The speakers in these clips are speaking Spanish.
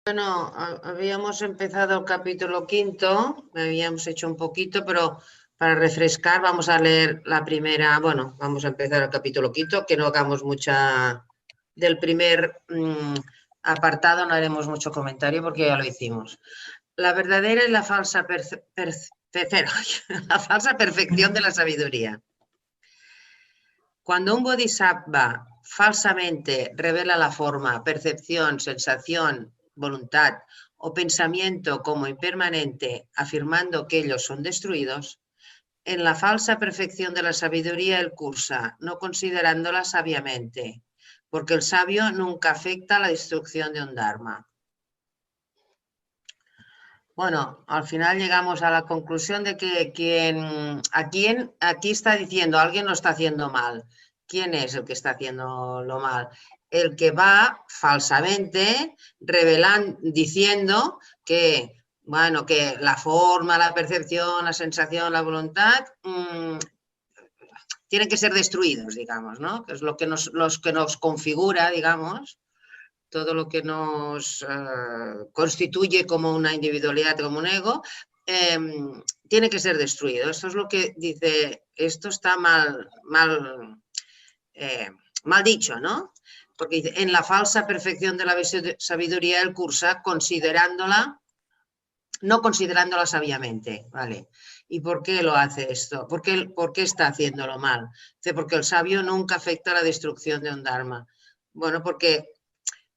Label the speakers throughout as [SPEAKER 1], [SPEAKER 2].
[SPEAKER 1] Bueno, habíamos empezado el capítulo quinto, habíamos hecho un poquito, pero para refrescar vamos a leer la primera, bueno, vamos a empezar el capítulo quinto, que no hagamos mucha, del primer apartado no haremos mucho comentario porque ya lo hicimos. La verdadera y la falsa, la falsa perfección de la sabiduría. Cuando un bodhisattva falsamente revela la forma, percepción, sensación, voluntad o pensamiento como impermanente, afirmando que ellos son destruidos, en la falsa perfección de la sabiduría él cursa, no considerándola sabiamente, porque el sabio nunca afecta la destrucción de un dharma. Bueno, al final llegamos a la conclusión de que aquí está diciendo alguien lo está haciendo mal. ¿Quién es el que está haciendo lo mal? El que va falsamente revelando, diciendo que, bueno, que la forma, la percepción, la sensación, la voluntad tienen que ser destruidos, digamos, ¿no? Que es lo que los configura, digamos, todo lo que nos constituye como una individualidad, como un ego, tiene que ser destruido. Eso es lo que dice, esto está mal dicho, ¿no? Porque dice, en la falsa perfección de la sabiduría él cursa no considerándola sabiamente, ¿vale? ¿Y por qué lo hace esto? ¿Por qué está haciéndolo mal? Dice, porque el sabio nunca afecta la destrucción de un dharma. Bueno, porque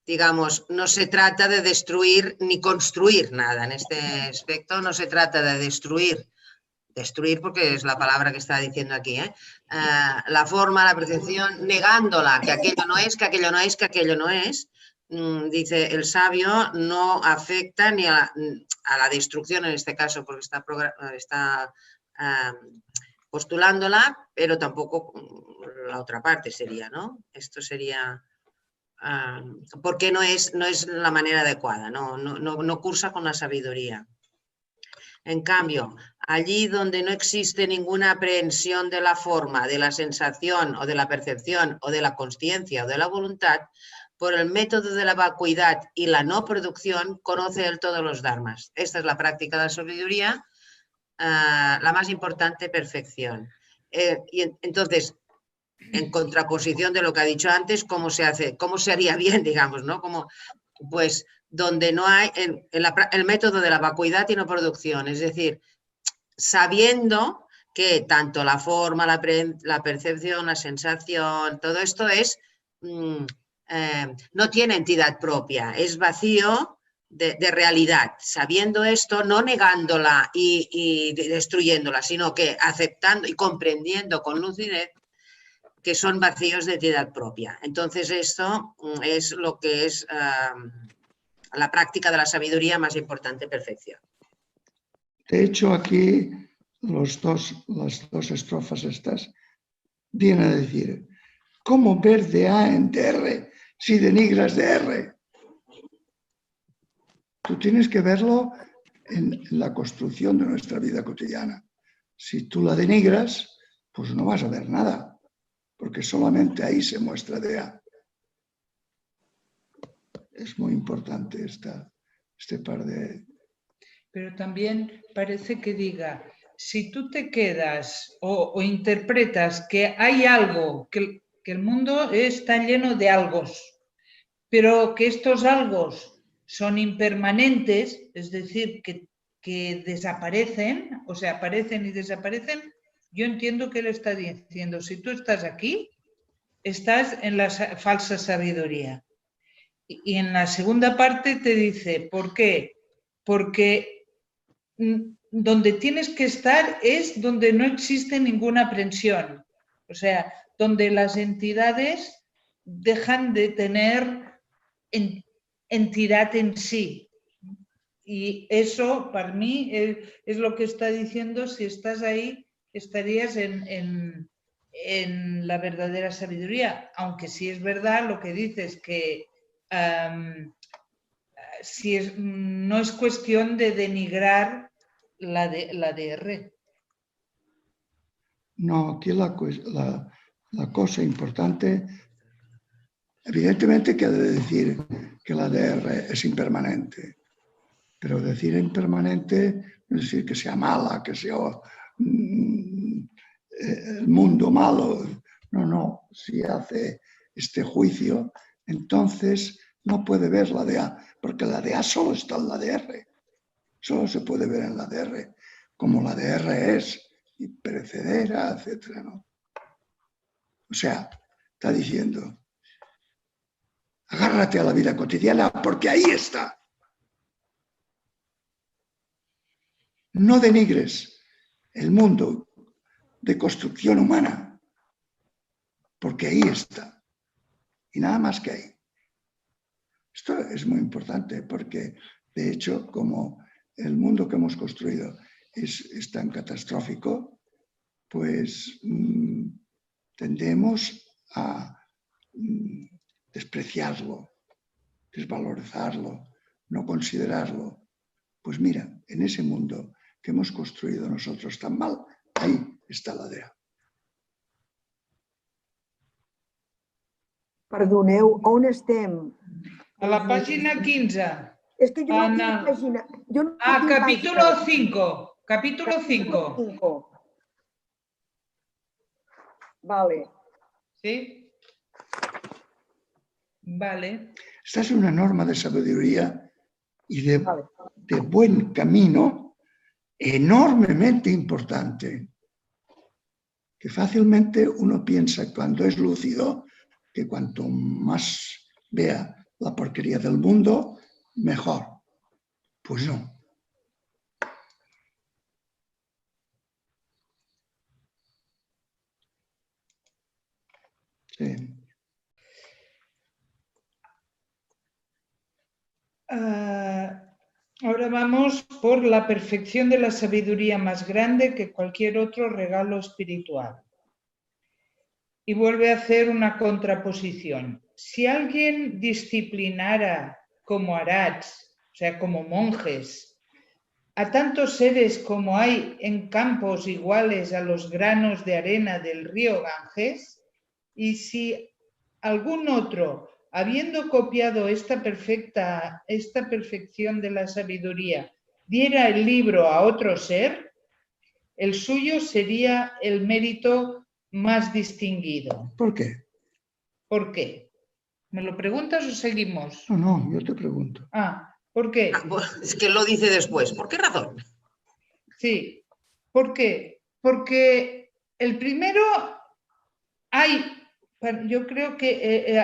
[SPEAKER 1] digamos, no se trata de destruir ni construir nada. En este aspecto no se trata de destruir porque es la palabra que está diciendo aquí, la forma, la percepción, negándola, que aquello no es, que aquello no es, que aquello no es. Dice, el sabio no afecta ni a la destrucción en este caso, porque está postulándola, pero tampoco la otra parte sería, ¿no? Esto sería... porque no es la manera adecuada, no cursa con la sabiduría. En cambio, allí donde no existe ninguna aprehensión de la forma, de la sensación o de la percepción o de la consciencia o de la voluntad, por el método de la vacuidad y la no producción, conoce él todos los dharmas. Esta es la práctica de la sabiduría, la más importante perfección. Y entonces, en contraposición de lo que ha dicho antes, cómo se haría bien, digamos, ¿no? Como, pues donde no hay el método de la vacuidad y no producción, es decir, sabiendo que tanto la forma, la percepción, la sensación, todo esto es no tiene entidad propia, es vacío de realidad. Sabiendo esto, no negándola y destruyéndola, sino que aceptando y comprendiendo con lucidez que son vacíos de entidad propia. Entonces, esto es lo que es la práctica de la sabiduría más importante, perfección.
[SPEAKER 2] De hecho, aquí las dos estrofas estas vienen a decir, ¿cómo ver de A en DR si denigras de R? Tú tienes que verlo en la construcción de nuestra vida cotidiana. Si tú la denigras, pues no vas a ver nada, porque solamente ahí se muestra de A. Es muy importante este par de...
[SPEAKER 3] Pero también parece que diga, si tú te quedas o interpretas que hay algo, que el mundo está lleno de algos, pero que estos algos son impermanentes, es decir, que desaparecen, o sea, aparecen y desaparecen, yo entiendo que él está diciendo, si tú estás aquí, estás en la falsa sabiduría. Y en la segunda parte te dice, ¿por qué? Porque donde tienes que estar es donde no existe ninguna aprensión, o sea, donde las entidades dejan de tener entidad en sí. Y eso, para mí, es lo que está diciendo, si estás ahí, estarías en la verdadera sabiduría, aunque sí es verdad lo que dices, que no es cuestión de denigrar la DR.
[SPEAKER 2] No, aquí la cosa importante Evidentemente quiere decir que la DR es impermanente, pero decir impermanente no es decir que sea mala, que sea el mundo malo. No, no, si hace este juicio, entonces no puede ver la DA, porque la DA solo está en la DR, solo se puede ver en la DR, como la DR es perecedera, etcétera, ¿no? O sea, está diciendo, agárrate a la vida cotidiana porque ahí está. No denigres el mundo de construcción humana, porque ahí está. Y nada más que ahí. Esto es muy importante porque, de hecho, como el mundo que hemos construido es tan catastrófico, pues tendemos a despreciarlo, desvalorizarlo, no considerarlo. Pues mira, en ese mundo que hemos construido nosotros tan mal, ahí està la DEA.
[SPEAKER 4] Perdoneu, on estem?
[SPEAKER 3] A la pàgina 15.
[SPEAKER 4] És que jo no tinc pàgina.
[SPEAKER 3] Capítulo 5. Capítulo 5.
[SPEAKER 4] Vale.
[SPEAKER 3] ¿Sí? Vale.
[SPEAKER 2] Esta es una norma de sabiduría y de buen camino enormemente importante, que fácilmente uno piensa cuando es lúcido que cuanto más vea la porquería del mundo, mejor. Pues no. Sí.
[SPEAKER 3] Ahora vamos por la perfección de la sabiduría más grande que cualquier otro regalo espiritual. Y vuelve a hacer una contraposición. Si alguien disciplinara como arats, o sea, como monjes, a tantos seres como hay en campos iguales a los granos de arena del río Ganges, y si algún otro, habiendo copiado esta perfección de la sabiduría, diera el libro a otro ser, el suyo sería el mérito más distinguido.
[SPEAKER 2] ¿Por qué?
[SPEAKER 3] ¿Por qué? ¿Me lo preguntas o seguimos?
[SPEAKER 2] No, yo te pregunto.
[SPEAKER 3] ¿Por qué?
[SPEAKER 1] Bueno, es que lo dice después. ¿Por qué razón?
[SPEAKER 3] Sí. ¿Por qué? Porque el primero yo creo que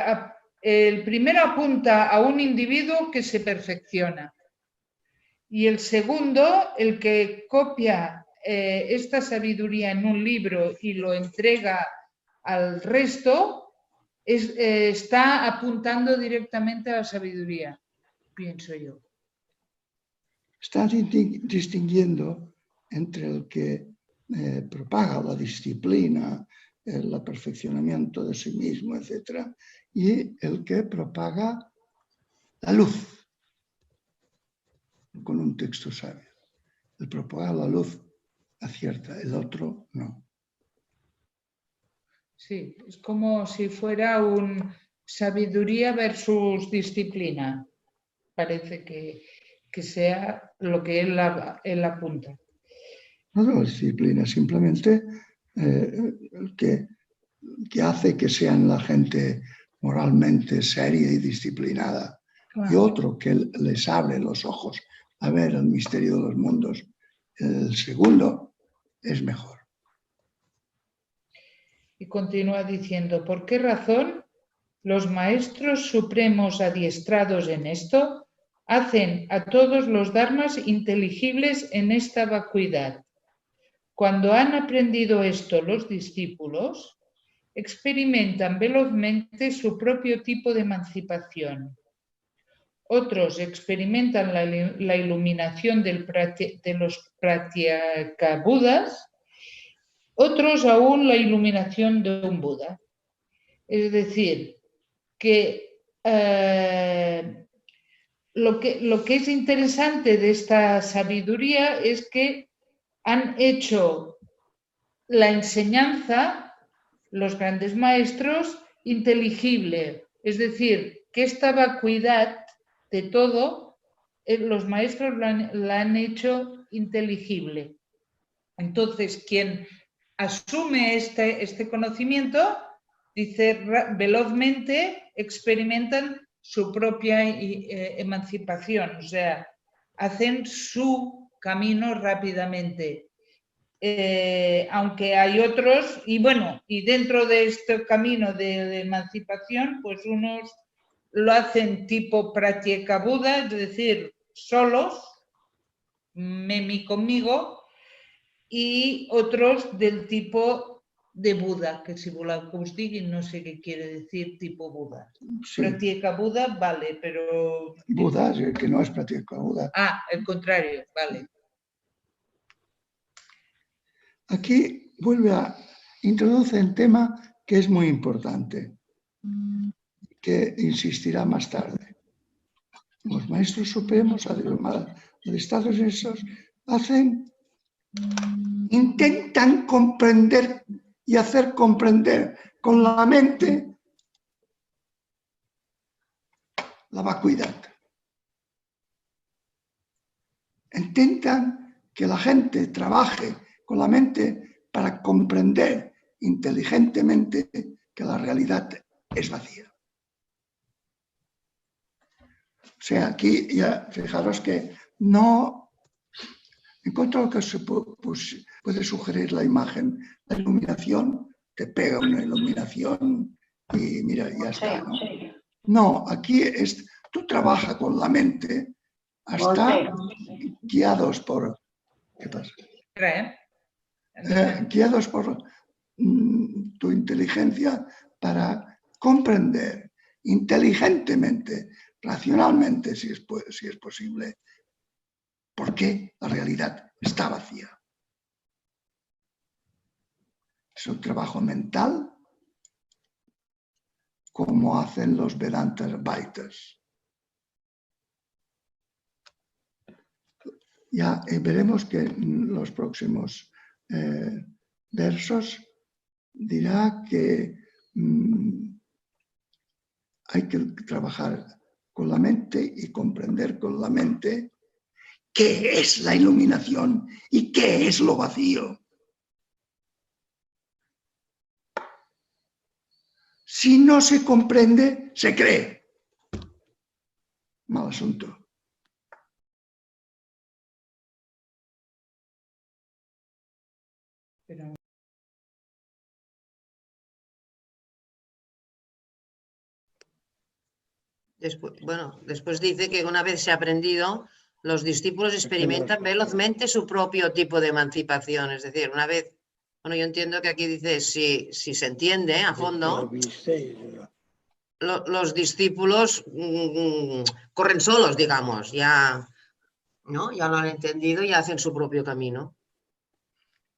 [SPEAKER 3] el primero apunta a un individuo que se perfecciona. Y el segundo, el que copia esta sabiduría en un libro y lo entrega al resto, está apuntando directamente a la sabiduría, pienso yo.
[SPEAKER 2] Está distinguiendo entre el que propaga la disciplina, el perfeccionamiento de sí mismo, etc., y el que propaga la luz con un texto sabio. El propagar la luz acierta, el otro no.
[SPEAKER 3] Sí, es como si fuera un sabiduría versus disciplina. Parece que sea lo que él apunta.
[SPEAKER 2] No es disciplina, simplemente que hace que sean la gente moralmente seria y disciplinada. Claro. Y otro que les abre los ojos a ver el misterio de los mundos. El segundo es mejor.
[SPEAKER 3] Y continúa diciendo, ¿por qué razón los maestros supremos adiestrados en esto hacen a todos los dharmas inteligibles en esta vacuidad? Cuando han aprendido esto los discípulos, experimentan velozmente su propio tipo de emancipación. Otros experimentan la iluminación de los pratyekabudas, otros aún la iluminación de un Buda. Es decir, que lo que es interesante de esta sabiduría es que han hecho la enseñanza, los grandes maestros, inteligible Es decir, que esta vacuidad de todo, los maestros la han hecho inteligible. Entonces, quien asume este conocimiento, dice, velozmente experimentan su propia emancipación, o sea, hacen su camino rápidamente. Aunque hay otros, y bueno, y dentro de este camino de emancipación, pues unos lo hacen tipo Pratyeka Buda, es decir, solos, mí conmigo, y otros del tipo de Buda, que si Bulakustig no sé qué quiere decir tipo Buda.
[SPEAKER 2] Sí.
[SPEAKER 3] Pratyeka Buda, vale, pero...
[SPEAKER 2] Buda, que no es Pratyeka Buda.
[SPEAKER 3] Ah, el contrario, vale.
[SPEAKER 2] Aquí introduce el tema que es muy importante, que insistirá más tarde. Los maestros supremos, adestados en esos, intentan comprender y hacer comprender con la mente la vacuidad. Intentan que la gente trabaje con la mente para comprender inteligentemente que la realidad es vacía. O sea, aquí ya fijaros que no, en cuanto a lo que se puede sugerir la imagen, la iluminación, te pega una iluminación y mira, ya está, ¿no? No, aquí tú trabajas con la mente hasta guiados por... ¿Qué pasa? Guiados por tu inteligencia para comprender inteligentemente, racionalmente, si es posible, por qué la realidad está vacía. Es un trabajo mental, como hacen los Vedantas Vaitas. Ya veremos que en los próximos versos dirá que hay que trabajar con la mente y comprender con la mente qué es la iluminación y qué es lo vacío. Si no se comprende, se cree. Mal asunto.
[SPEAKER 1] Después dice que una vez se ha aprendido, los discípulos experimentan velozmente su propio tipo de emancipación. Es decir, una vez, bueno, yo entiendo que aquí dice, si se entiende a fondo, los discípulos corren solos, digamos, ya lo han entendido y hacen su propio camino.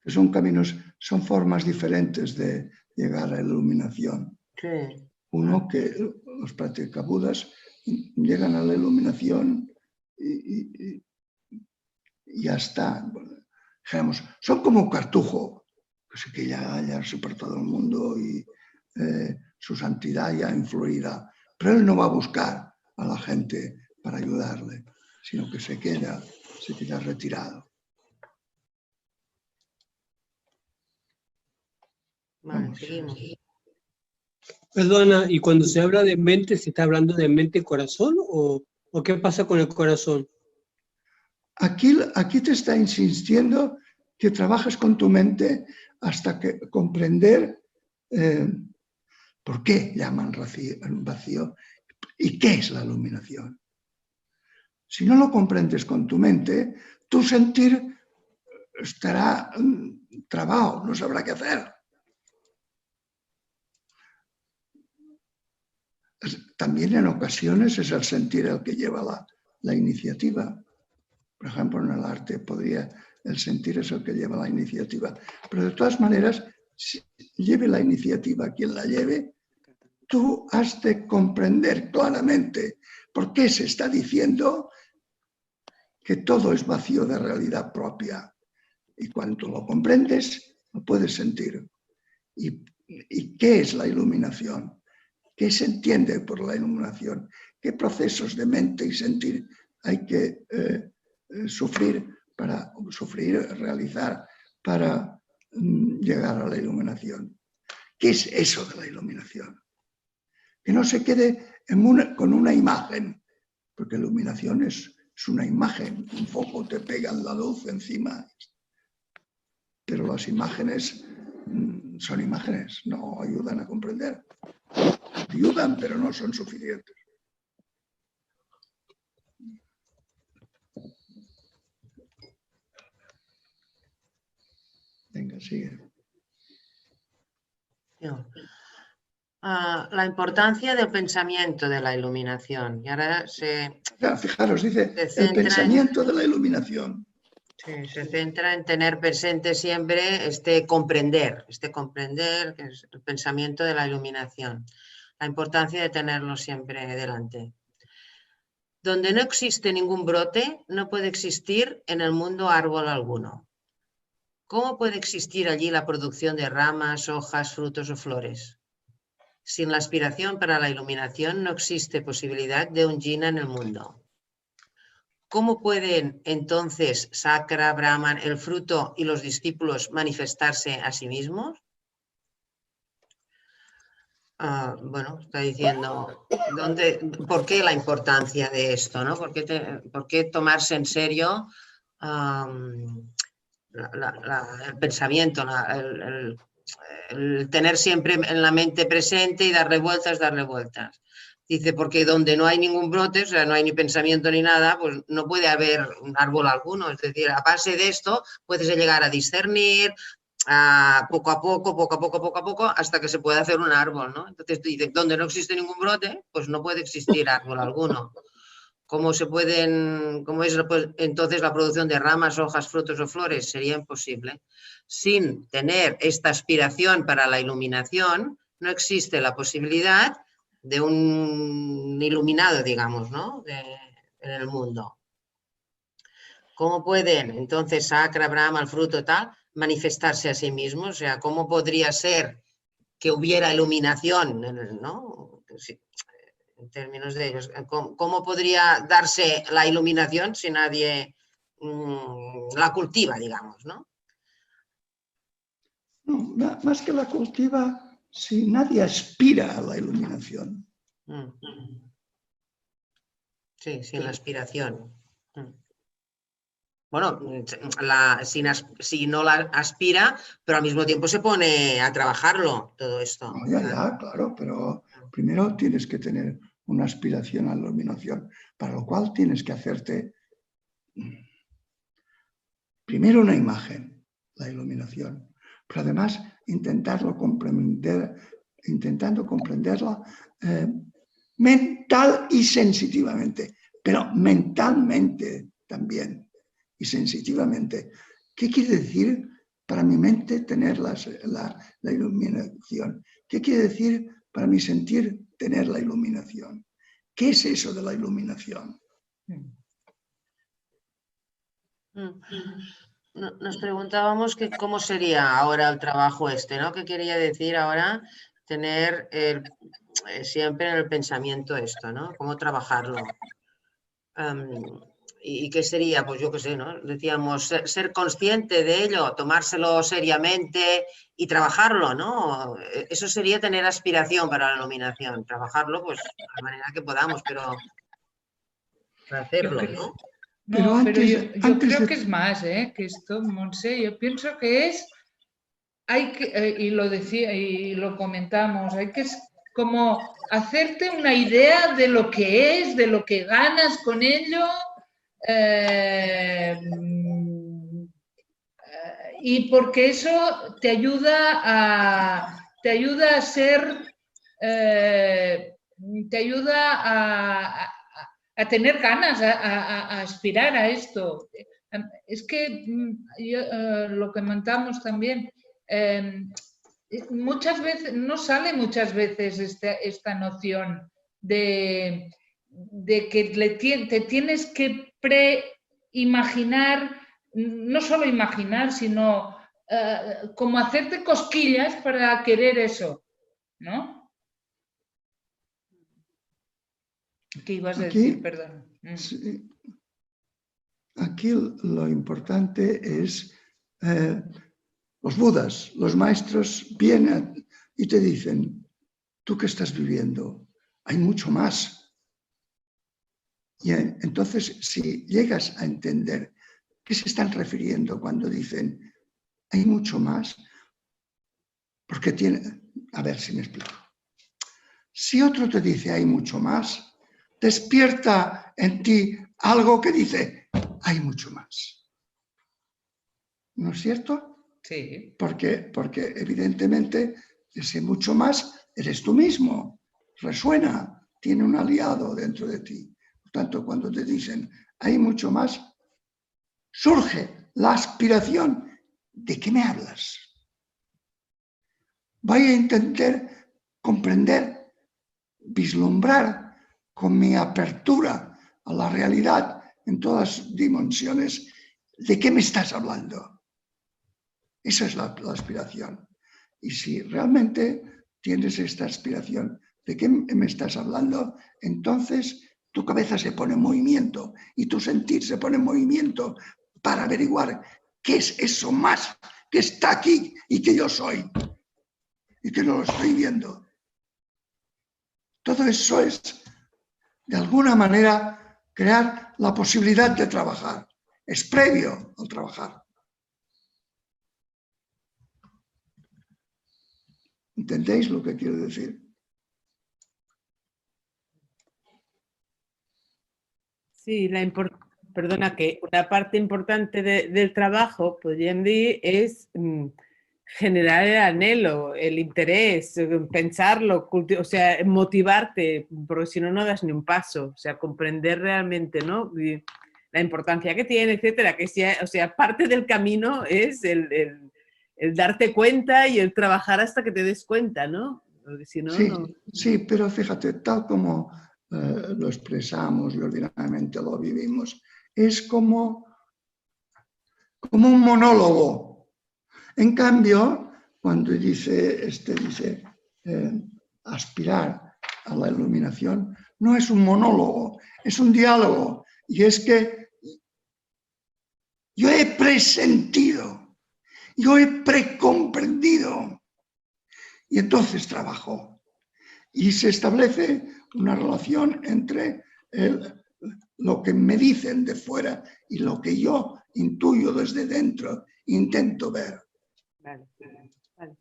[SPEAKER 2] Son caminos, son formas diferentes de llegar a la iluminación.
[SPEAKER 1] Sí.
[SPEAKER 2] Uno que los Pratyeka Budas llegan a la iluminación y ya está. Digamos, son como un cartujo, que ya por todo el mundo y su santidad ya influirá. Pero él no va a buscar a la gente para ayudarle, sino que se queda retirado.
[SPEAKER 1] Vale, seguimos.
[SPEAKER 5] Perdona, ¿y cuando se habla de mente, se está hablando de mente-corazón o qué pasa con el corazón?
[SPEAKER 2] Aquí te está insistiendo que trabajes con tu mente hasta que comprender por qué llaman vacío y qué es la iluminación. Si no lo comprendes con tu mente, tu sentir estará trabado, no sabrá qué hacer. También en ocasiones es el sentir el que lleva la iniciativa. Por ejemplo, en el arte el sentir es el que lleva la iniciativa. Pero de todas maneras, si lleve la iniciativa quien la lleve, tú has de comprender claramente por qué se está diciendo que todo es vacío de realidad propia. Y cuando lo comprendes, lo puedes sentir. ¿Y qué es la iluminación? ¿Qué se entiende por la iluminación? ¿Qué procesos de mente y sentir hay que realizar para llegar a la iluminación? ¿Qué es eso de la iluminación? Que no se quede con una imagen, porque la iluminación es una imagen, un foco te pega la luz encima, pero las imágenes son imágenes, no ayudan a comprender. Ayudan, pero no son suficientes. Venga, sigue.
[SPEAKER 1] La importancia del pensamiento de la iluminación. Y ahora
[SPEAKER 2] fijaros, dice el pensamiento de la iluminación.
[SPEAKER 1] Sí, se centra en tener presente siempre este comprender, que es el pensamiento de la iluminación. La importancia de tenerlo siempre delante. Donde no existe ningún brote, no puede existir en el mundo árbol alguno. ¿Cómo puede existir allí la producción de ramas, hojas, frutos o flores? Sin la aspiración para la iluminación no existe posibilidad de un jina en el mundo. ¿Cómo pueden entonces Sakra, Brahman, el fruto y los discípulos manifestarse a sí mismos? Bueno, está diciendo, ¿por qué la importancia de esto? ¿No? ¿Por qué tomarse en serio el pensamiento, el tener siempre en la mente presente y darle vueltas, darle vueltas? Dice, porque donde no hay ningún brote, o sea, no hay ni pensamiento ni nada, pues no puede haber un árbol alguno. Es decir, a base de esto puedes llegar a discernir poco a poco, hasta que se puede hacer un árbol, ¿no? Entonces dice, donde no existe ningún brote, pues no puede existir árbol alguno. ¿Cómo es pues, entonces la producción de ramas, hojas, frutos o flores? Sería imposible. Sin tener esta aspiración para la iluminación, no existe la posibilidad de un iluminado, digamos, ¿no? En el mundo. ¿Cómo pueden entonces Sakra, Brahma, el fruto tal, manifestarse a sí mismos? O sea, ¿cómo podría ser que hubiera iluminación, ¿no? En términos de ellos, ¿cómo podría darse la iluminación si nadie la cultiva, digamos, ¿no?
[SPEAKER 2] No, más que la cultiva, si nadie aspira a la iluminación.
[SPEAKER 1] Sí, sin la aspiración. Bueno, si no la aspira, pero al mismo tiempo se pone a trabajarlo, todo esto.
[SPEAKER 2] No, ya, claro, pero primero tienes que tener una aspiración a la iluminación, para lo cual tienes que hacerte primero una imagen, la iluminación, pero además intentando comprenderla mental y sensitivamente, pero mentalmente también y sensitivamente. ¿Qué quiere decir para mi mente tener la iluminación? ¿Qué quiere decir para mi sentir tener la iluminación? ¿Qué es eso de la iluminación?
[SPEAKER 1] Nos preguntábamos que cómo sería ahora el trabajo ¿no? ¿Qué quería decir ahora tener siempre en el pensamiento esto, ¿no? ¿Cómo trabajarlo? ¿Y qué sería? Pues yo qué sé, ¿no? Decíamos, ser consciente de ello, tomárselo seriamente y trabajarlo, ¿no? Eso sería tener aspiración para la iluminación, trabajarlo pues de la manera que podamos, pero para hacerlo, ¿no?
[SPEAKER 3] No, pero yo creo que es más, que esto, Montse, yo pienso que es, y lo decía y lo comentamos, hay que como hacerte una idea de lo que es, de lo que ganas con ello, y porque eso te ayuda a ser, te ayuda a tener ganas, a aspirar a esto. Es que lo que comentamos también, muchas veces, no sale muchas veces esta noción de que te tienes que preimaginar, no solo imaginar, sino como hacerte cosquillas para querer eso, ¿no? ¿Qué ibas a
[SPEAKER 2] Aquí,
[SPEAKER 3] decir? Perdón.
[SPEAKER 2] sí, aquí lo importante es los budas, los maestros vienen y te dicen, tú que estás viviendo, hay mucho más. Y entonces, si llegas a entender qué se están refiriendo cuando dicen, hay mucho más, porque tiene... A ver si me explico. Si otro te dice, hay mucho más, despierta en ti algo que dice, hay mucho más. ¿No es cierto?
[SPEAKER 3] Sí.
[SPEAKER 2] Porque evidentemente ese mucho más eres tú mismo, resuena, tiene un aliado dentro de ti. Por tanto, cuando te dicen hay mucho más, surge la aspiración. ¿De qué me hablas? Voy a intentar comprender, vislumbrar con mi apertura a la realidad en todas dimensiones, ¿de qué me estás hablando? Esa es la aspiración. Y si realmente tienes esta aspiración, ¿de qué me estás hablando? Entonces tu cabeza se pone en movimiento y tu sentir se pone en movimiento para averiguar qué es eso más que está aquí y que yo soy y que no lo estoy viendo. Todo eso es, de alguna manera, crear la posibilidad de trabajar. Es previo al trabajar. ¿Entendéis lo que quiero decir?
[SPEAKER 6] Sí, perdona, que una parte importante del trabajo, podríem dir, és generar el anhelo, el interés, pensarlo, o sea, motivarte, porque si no, no das ni un paso. O sea, comprender realmente, ¿no? La importancia que tiene, etcétera. Que sea, o sea, parte del camino es el darte cuenta y el trabajar hasta que te des cuenta, ¿no? Porque si no,
[SPEAKER 2] Sí,
[SPEAKER 6] no...
[SPEAKER 2] sí, pero fíjate, tal como lo expresamos y ordinariamente lo vivimos, es como un monólogo. En cambio, cuando dice aspirar a la iluminación, no es un monólogo, es un diálogo. Y es que yo he presentido, yo he precomprendido. Y entonces trabajo. Y se establece una relación entre lo que me dicen de fuera y lo que yo intuyo desde dentro, intento ver.
[SPEAKER 6] Vale, vale.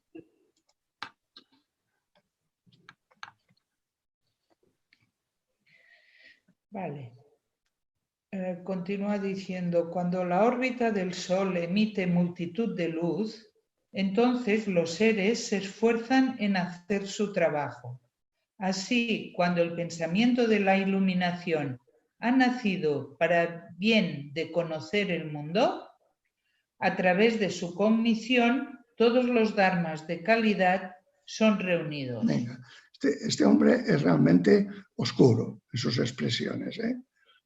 [SPEAKER 3] Vale. Continúa diciendo, cuando la órbita del Sol emite multitud de luz, entonces los seres se esfuerzan en hacer su trabajo. Así, cuando el pensamiento de la iluminación ha nacido para bien de conocer el mundo, a través de su cognición, todos los dharmas de calidad son reunidos.
[SPEAKER 2] Venga, este hombre es realmente oscuro en sus expresiones, ¿eh?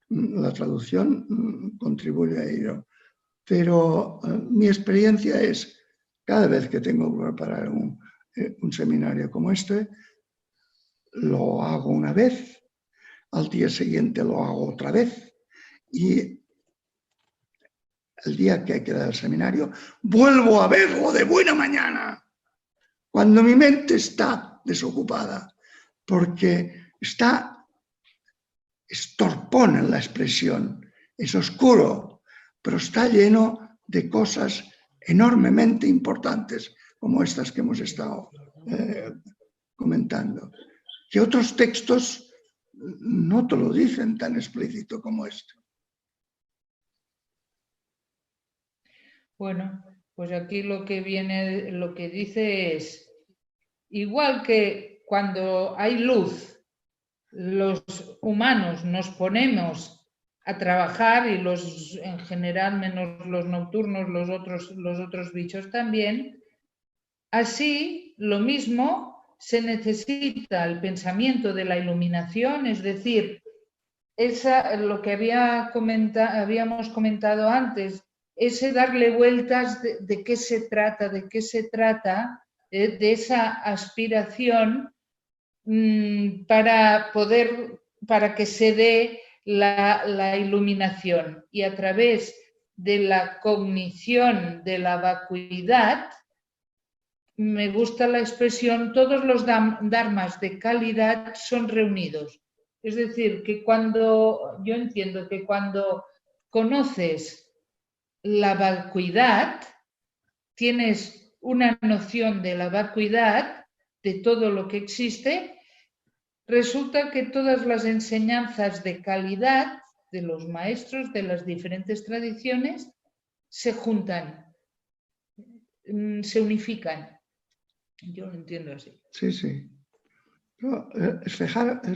[SPEAKER 2] La traducción contribuye a ello. Pero mi experiencia es, cada vez que tengo que preparar un seminario como este, lo hago una vez, al día siguiente lo hago otra vez y el día que hay que dar el seminario vuelvo a verlo de buena mañana, cuando mi mente está desocupada, porque es torpón en la expresión, es oscuro, pero está lleno de cosas enormemente importantes, como estas que hemos estado comentando, que otros textos no te lo dicen tan explícito como este.
[SPEAKER 3] Bueno, pues aquí lo que dice es, igual que cuando hay luz, los humanos nos ponemos a trabajar y en general, menos los nocturnos, los otros bichos también, así lo mismo se necesita el pensamiento de la iluminación, es decir, lo que habíamos comentado antes, ese darle vueltas de qué se trata, de esa aspiración para poder para que se dé la iluminación. Y a través de la cognición de la vacuidad, me gusta la expresión, todos los dharmas de calidad son reunidos. Es decir, que yo entiendo que cuando conoces la vacuidad, tienes una noción de la vacuidad, de todo lo que existe, resulta que todas las enseñanzas de calidad de los maestros de las diferentes tradiciones se juntan, se unifican. Yo lo entiendo así.
[SPEAKER 2] Sí, sí. Pero,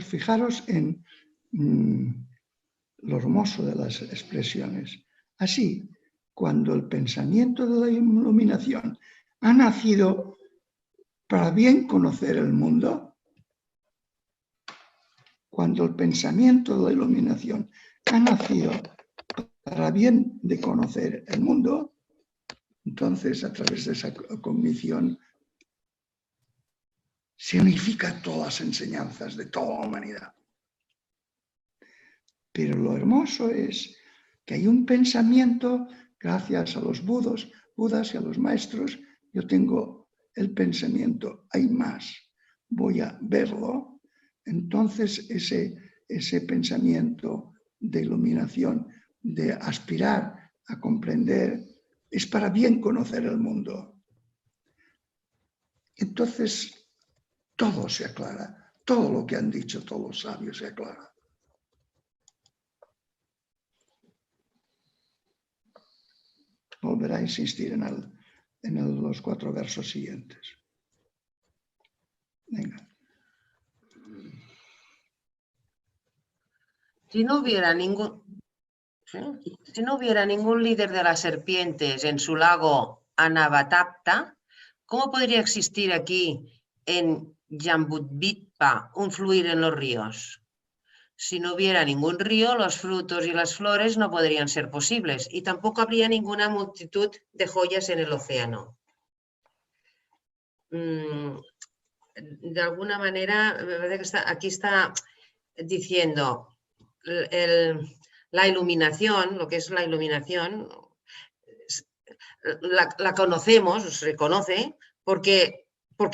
[SPEAKER 2] fijaros en lo hermoso de las expresiones. Así, cuando el pensamiento de la iluminación ha nacido para bien conocer el mundo, cuando el pensamiento de la iluminación ha nacido para bien de conocer el mundo, entonces a través de esa cognición se unifican todas las enseñanzas de toda la humanidad. Pero lo hermoso es que hay un pensamiento, gracias a los budas y a los maestros, yo tengo el pensamiento, hay más, voy a verlo. Entonces ese pensamiento de iluminación, de aspirar a comprender, es para bien conocer el mundo. Entonces todo se aclara, todo lo que han dicho todos los sabios se aclara. Volverá a insistir en los 4 versos siguientes. Venga.
[SPEAKER 1] Si no hubiera ningún líder de las serpientes en su lago Anavatapta, ¿cómo podría existir aquí en Jambudvipa un fluir en los ríos? Si no hubiera ningún río, los frutos y las flores no podrían ser posibles y tampoco habría ninguna multitud de joyas en el océano. De alguna manera, me parece que aquí está diciendo la iluminación, lo que es la iluminación, la conocemos, se conoce, porque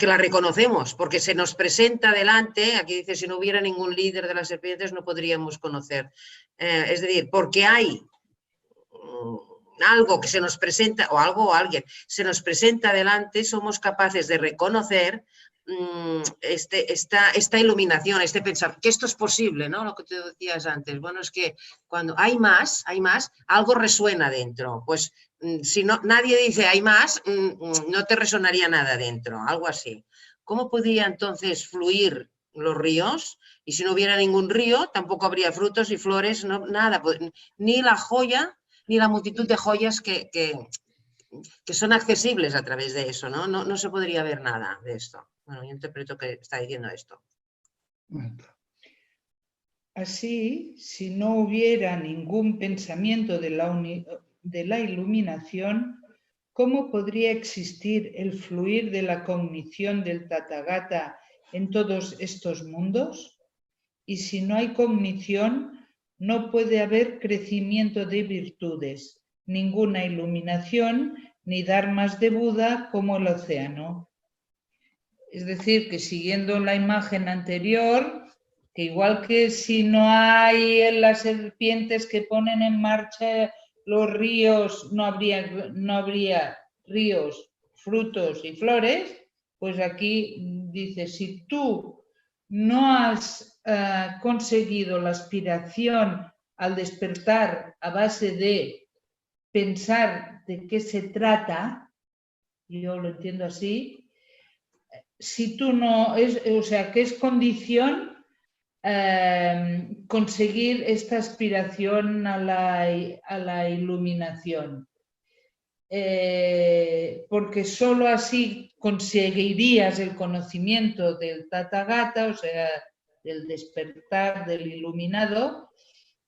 [SPEAKER 1] la reconocemos, porque se nos presenta delante, aquí dice, si no hubiera ningún líder de las serpientes no podríamos conocer. Es decir, porque hay algo que se nos presenta, o algo o alguien se nos presenta delante, somos capaces de reconocer esta iluminación, este pensar que esto es posible, ¿no? Lo que te decías antes. Bueno, es que cuando hay más, algo resuena dentro. Pues si no, nadie dice hay más, no te resonaría nada dentro, algo así. ¿Cómo podría entonces fluir los ríos? Y si no hubiera ningún río, tampoco habría frutos y flores, no, nada, ni la joya, ni la multitud de joyas que son accesibles a través de eso, ¿no? No se podría ver nada de esto. Bueno, yo interpreto que está diciendo esto.
[SPEAKER 3] Así, si no hubiera ningún pensamiento de la iluminación, ¿cómo podría existir el fluir de la cognición del Tathagata en todos estos mundos? Y si no hay cognición, no puede haber crecimiento de virtudes, ninguna iluminación, ni dharmas de Buda como el océano. Es decir, que siguiendo la imagen anterior, que igual que si no hay las serpientes que ponen en marcha los ríos, no habría ríos, frutos y flores, pues aquí dice, si tú no has conseguido la aspiración al despertar a base de pensar de qué se trata, yo lo entiendo así, si tú no, o sea, que es condición conseguir esta aspiración a la iluminación. Porque solo así conseguirías el conocimiento del Tathagata, o sea, del despertar del iluminado,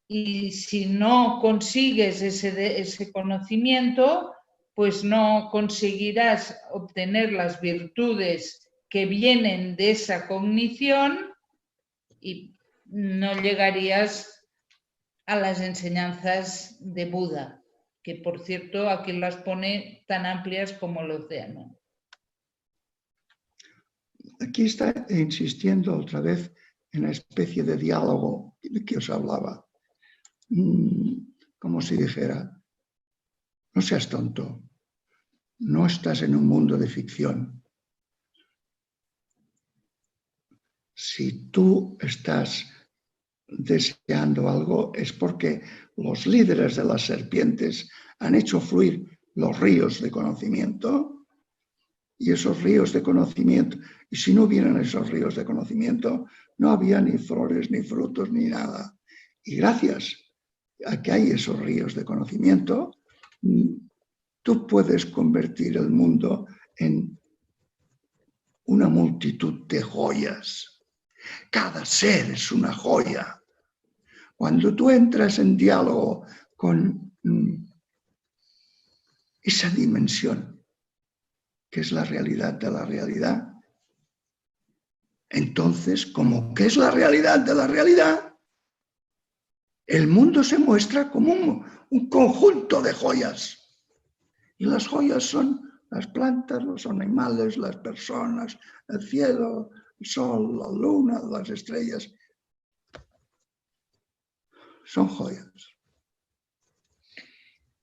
[SPEAKER 3] y si no consigues ese conocimiento, pues no conseguirás obtener las virtudes que vienen de esa cognición y no llegarías a las enseñanzas de Buda, que por cierto aquí las pone tan amplias como el océano.
[SPEAKER 2] Aquí está insistiendo otra vez en la especie de diálogo de que os hablaba. Como si dijera, no seas tonto, no estás en un mundo de ficción. Si tú estás deseando algo es porque los líderes de las serpientes han hecho fluir los ríos de conocimiento. Y esos ríos de conocimiento, y si no hubieran esos ríos de conocimiento, no había ni flores, ni frutos, ni nada. Y gracias a que hay esos ríos de conocimiento, tú puedes convertir el mundo en una multitud de joyas. Cada ser es una joya. Cuando tú entras en diálogo con esa dimensión, que es la realidad de la realidad. Entonces, como que es la realidad de la realidad, el mundo se muestra como un conjunto de joyas. Y las joyas son las plantas, los animales, las personas, el cielo, el sol, la luna, las estrellas. Son joyas.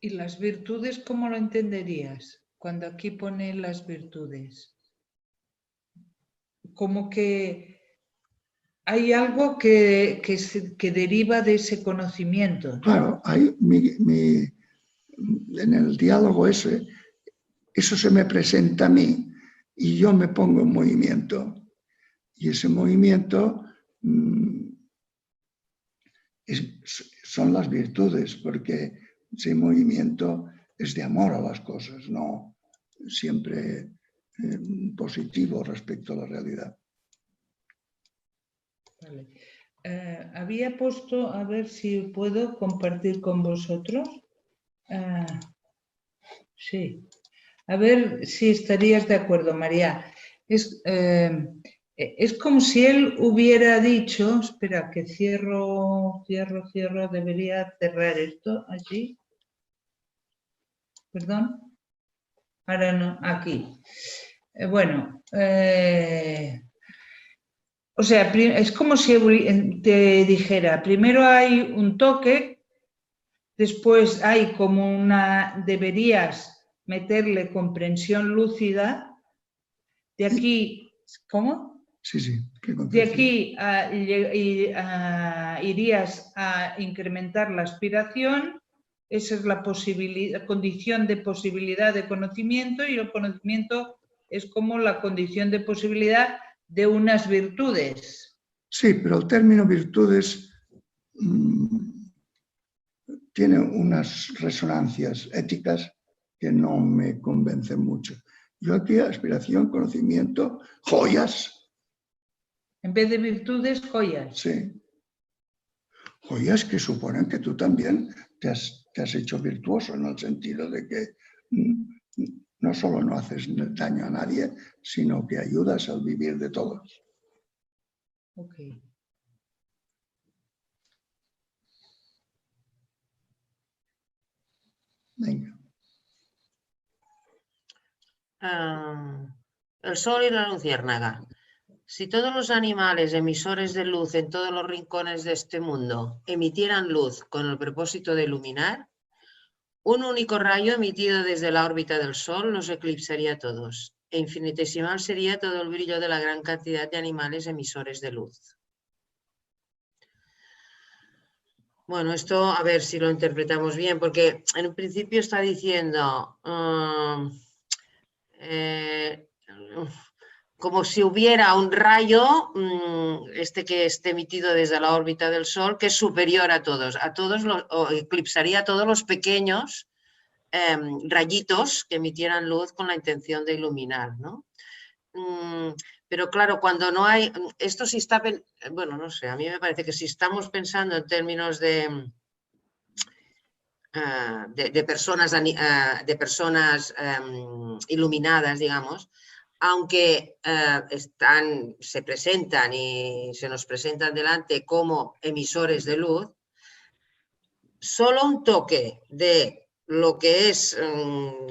[SPEAKER 3] ¿Y las virtudes cómo lo entenderías? Cuando aquí pone las virtudes, como que hay algo que deriva de ese conocimiento, ¿no?
[SPEAKER 2] Claro, hay en el diálogo ese, eso se me presenta a mí y yo me pongo en movimiento. Y ese movimiento son las virtudes, porque ese movimiento es de amor a las cosas, no siempre positivo respecto a la realidad.
[SPEAKER 3] Vale. Había puesto, a ver si puedo compartir con vosotros. Sí. A ver si estarías de acuerdo, María. Es como si él hubiera dicho, espera, que cierro, debería cerrar esto allí. Perdón. Ahora no, aquí. Bueno, o sea, es como si te dijera, primero hay un toque, después hay como deberías meterle comprensión lúcida, de aquí, ¿cómo?
[SPEAKER 2] Sí, sí.
[SPEAKER 3] De aquí irías a incrementar la aspiración. Esa es la condición de posibilidad de conocimiento, y el conocimiento es como la condición de posibilidad de unas virtudes.
[SPEAKER 2] Sí, pero el término virtudes tiene unas resonancias éticas que no me convencen mucho. Yo aquí aspiración, conocimiento, joyas.
[SPEAKER 3] En vez de virtudes, joyas.
[SPEAKER 2] Sí. Joyas que suponen que tú también te has hecho virtuoso, en el sentido de que no solo no haces daño a nadie, sino que ayudas al vivir de todos.
[SPEAKER 3] Ok.
[SPEAKER 2] Venga.
[SPEAKER 1] El sol y la luciérnaga. Si todos los animales emisores de luz en todos los rincones de este mundo emitieran luz con el propósito de iluminar, un único rayo emitido desde la órbita del Sol los eclipsaría a todos, e infinitesimal sería todo el brillo de la gran cantidad de animales emisores de luz. Bueno, esto a ver si lo interpretamos bien, porque en un principio está diciendo como si hubiera un rayo, que esté emitido desde la órbita del Sol, que es superior a todos o eclipsaría a todos los pequeños rayitos que emitieran luz con la intención de iluminar, ¿no? Pero claro, cuando no hay, esto sí está, bueno, no sé, a mí me parece que si estamos pensando en términos de personas iluminadas, digamos, aunque se presentan y se nos presentan delante como emisores de luz, solo un toque de lo que es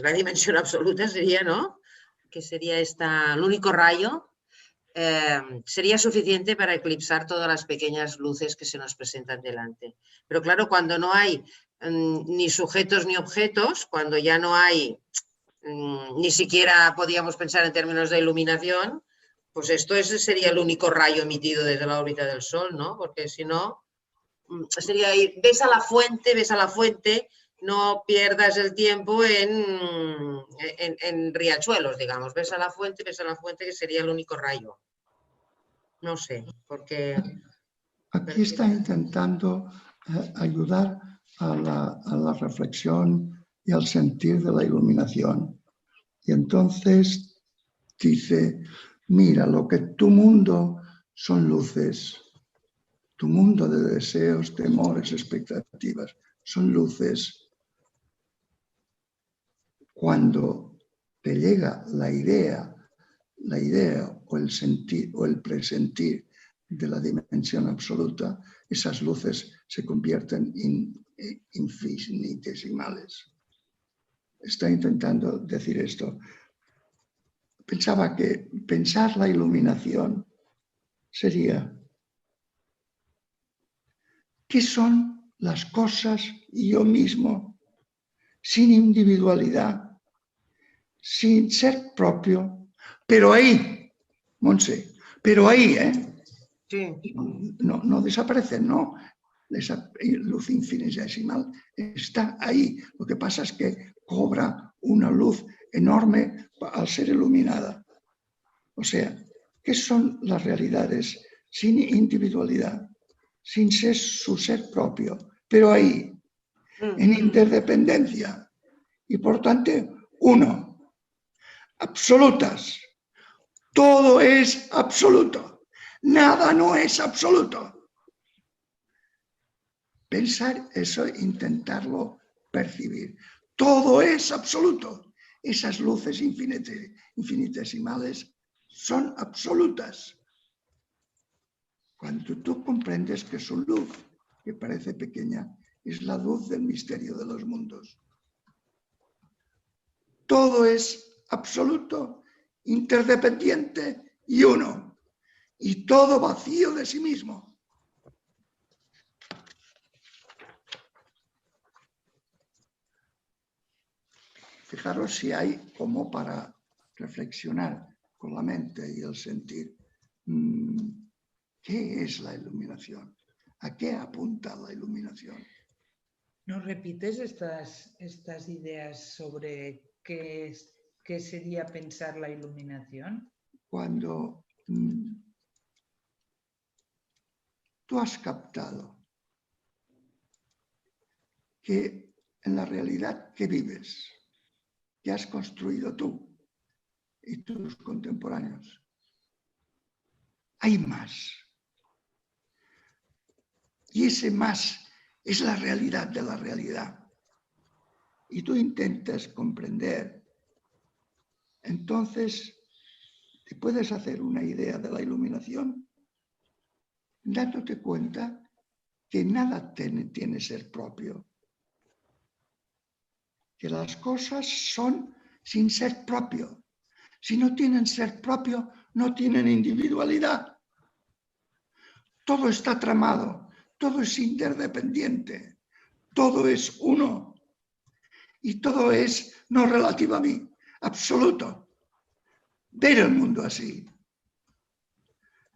[SPEAKER 1] la dimensión absoluta sería, ¿no? Que sería el único rayo, sería suficiente para eclipsar todas las pequeñas luces que se nos presentan delante. Pero claro, cuando no hay ni sujetos ni objetos, cuando ya no hay ni siquiera podíamos pensar en términos de iluminación, pues ese sería el único rayo emitido desde la órbita del Sol, ¿no? Porque si no, sería ir, ves a la fuente, no pierdas el tiempo en riachuelos, digamos. Ves a la fuente, que sería el único rayo. No sé, porque...
[SPEAKER 2] Aquí está intentando ayudar a la reflexión y al sentir de la iluminación. Y entonces dice, mira, lo que tu mundo son luces. Tu mundo de deseos, temores, expectativas, son luces. Cuando te llega la idea o el sentir o el presentir de la dimensión absoluta, esas luces se convierten en infinitesimales. Está intentando decir esto. Pensaba que pensar la iluminación sería ¿qué son las cosas y yo mismo sin individualidad, sin ser propio? Pero ahí, Montse, pero ahí,
[SPEAKER 1] Sí.
[SPEAKER 2] No desaparecen, no. Esa luz infinitesimal está ahí. Lo que pasa es que cobra una luz enorme al ser iluminada. O sea, ¿qué son las realidades sin individualidad, sin ser su ser propio, pero ahí, en interdependencia y por tanto, uno, absolutas? Todo es absoluto. Nada no es absoluto. Pensar eso, intentarlo percibir. Todo es absoluto. Esas luces infinitesimales son absolutas. Cuando tú comprendes que su luz, que parece pequeña, es la luz del misterio de los mundos. Todo es absoluto, interdependiente y uno. Y todo vacío de sí mismo. Fijaros si hay como para reflexionar con la mente y el sentir. ¿Qué es la iluminación? ¿A qué apunta la iluminación?
[SPEAKER 3] ¿Nos repites estas ideas sobre qué sería pensar la iluminación?
[SPEAKER 2] Cuando tú has captado que en la realidad que vives, que has construido tú y tus contemporáneos, hay más. Y ese más es la realidad de la realidad. Y tú intentas comprender, entonces te puedes hacer una idea de la iluminación dándote cuenta que nada tiene ser propio. Que las cosas son sin ser propio. Si no tienen ser propio, no tienen individualidad. Todo está tramado, todo es interdependiente, todo es uno. Y todo es no relativo a mí, absoluto. Ver el mundo así.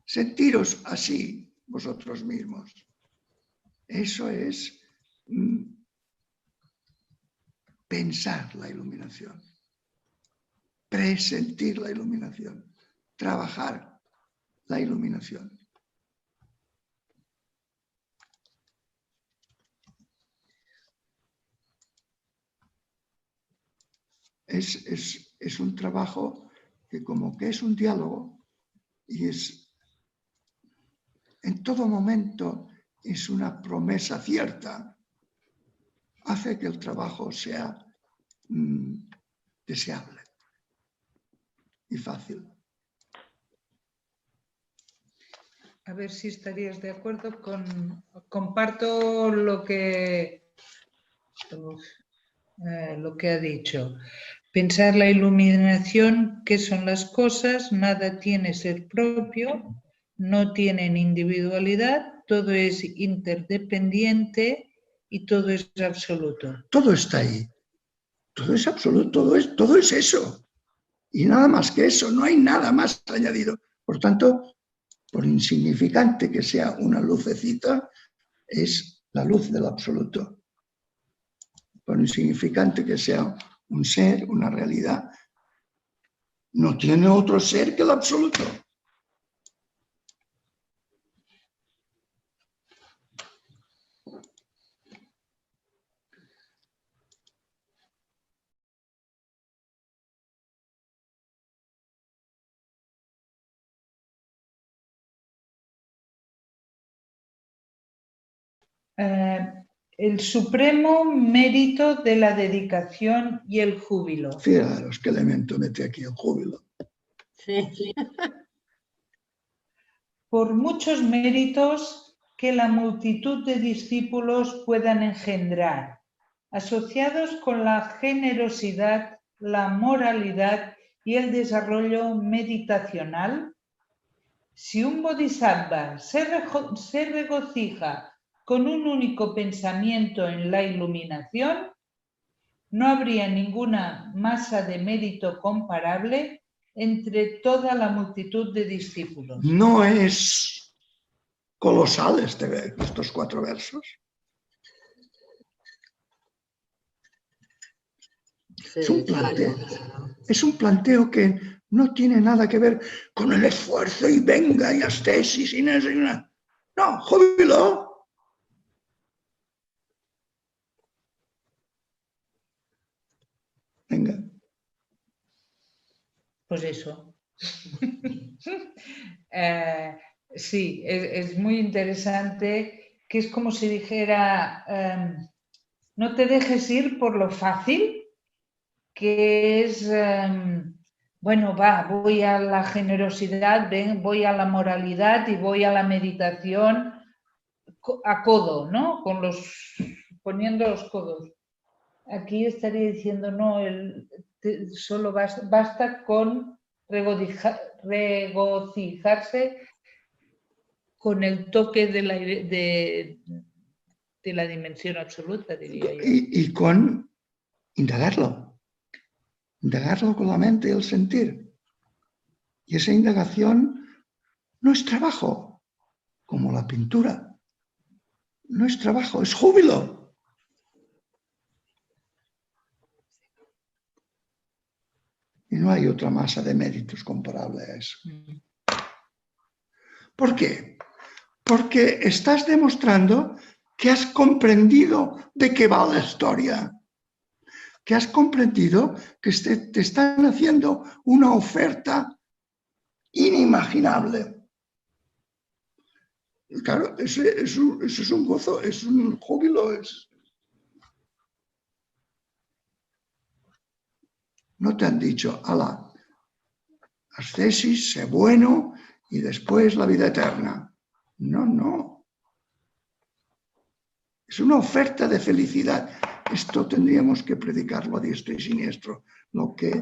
[SPEAKER 2] Sentiros así vosotros mismos. Eso es pensar la iluminación, presentir la iluminación, trabajar la iluminación. Es un trabajo que como que es un diálogo y es en todo momento es una promesa cierta. Hace que el trabajo sea deseable. y fácil.
[SPEAKER 3] A ver si estarías de acuerdo con... Comparto lo que ha dicho. Pensar la iluminación, qué son las cosas, nada tiene ser propio, no tienen individualidad, todo es interdependiente y todo es absoluto.
[SPEAKER 2] Todo está ahí. Todo es absoluto, todo es eso. Y nada más que eso, no hay nada más añadido. Por tanto, por insignificante que sea una lucecita, es la luz del absoluto. Por insignificante que sea un ser, una realidad, no tiene otro ser que el absoluto.
[SPEAKER 3] El supremo mérito de la dedicación y el júbilo.
[SPEAKER 2] Fijaros qué elemento mete aquí el júbilo.
[SPEAKER 1] Sí.
[SPEAKER 3] Por muchos méritos que la multitud de discípulos puedan engendrar, asociados con la generosidad, la moralidad y el desarrollo meditacional, si un bodhisattva se regocija con un único pensamiento en la iluminación, no habría ninguna masa de mérito comparable entre toda la multitud de discípulos.
[SPEAKER 2] ¿No es colosal estos 4 versos?
[SPEAKER 1] Sí,
[SPEAKER 2] es un planteo que no tiene nada que ver con el esfuerzo y venga y ascesis y nada. No, júbilo. Venga.
[SPEAKER 3] Pues eso. Sí, es muy interesante, que es como si dijera, no te dejes ir por lo fácil, que es, bueno, voy a la generosidad, voy a la moralidad y voy a la meditación a codo, ¿no? Poniendo los codos. Aquí estaría diciendo, no, solo basta con regocijarse con el toque de la dimensión absoluta, diría yo.
[SPEAKER 2] Y con indagarlo con la mente y el sentir. Y esa indagación no es trabajo, como la pintura. No es trabajo, es júbilo. Y no hay otra masa de méritos comparable a eso. ¿Por qué? Porque estás demostrando que has comprendido de qué va la historia. Que has comprendido que te están haciendo una oferta inimaginable. Claro, eso es un gozo, es un júbilo. No te han dicho, ala, ascesis, sé bueno y después la vida eterna. No, no. Es una oferta de felicidad. Esto tendríamos que predicarlo a diestro y siniestro. Lo que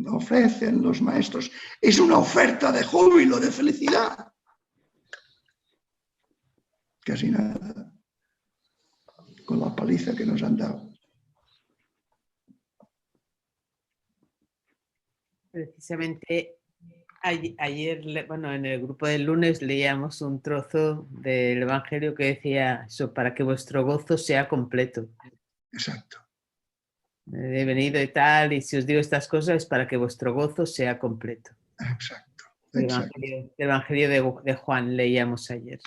[SPEAKER 2] ofrecen los maestros es una oferta de júbilo, de felicidad. Casi nada. Con la paliza que nos han dado.
[SPEAKER 6] Precisamente ayer, bueno, en el grupo del lunes leíamos un trozo del Evangelio que decía eso, para que vuestro gozo sea completo.
[SPEAKER 2] Exacto.
[SPEAKER 6] He venido y tal, y si os digo estas cosas es para que vuestro gozo sea completo.
[SPEAKER 2] Exacto.
[SPEAKER 6] El Evangelio de Juan leíamos ayer.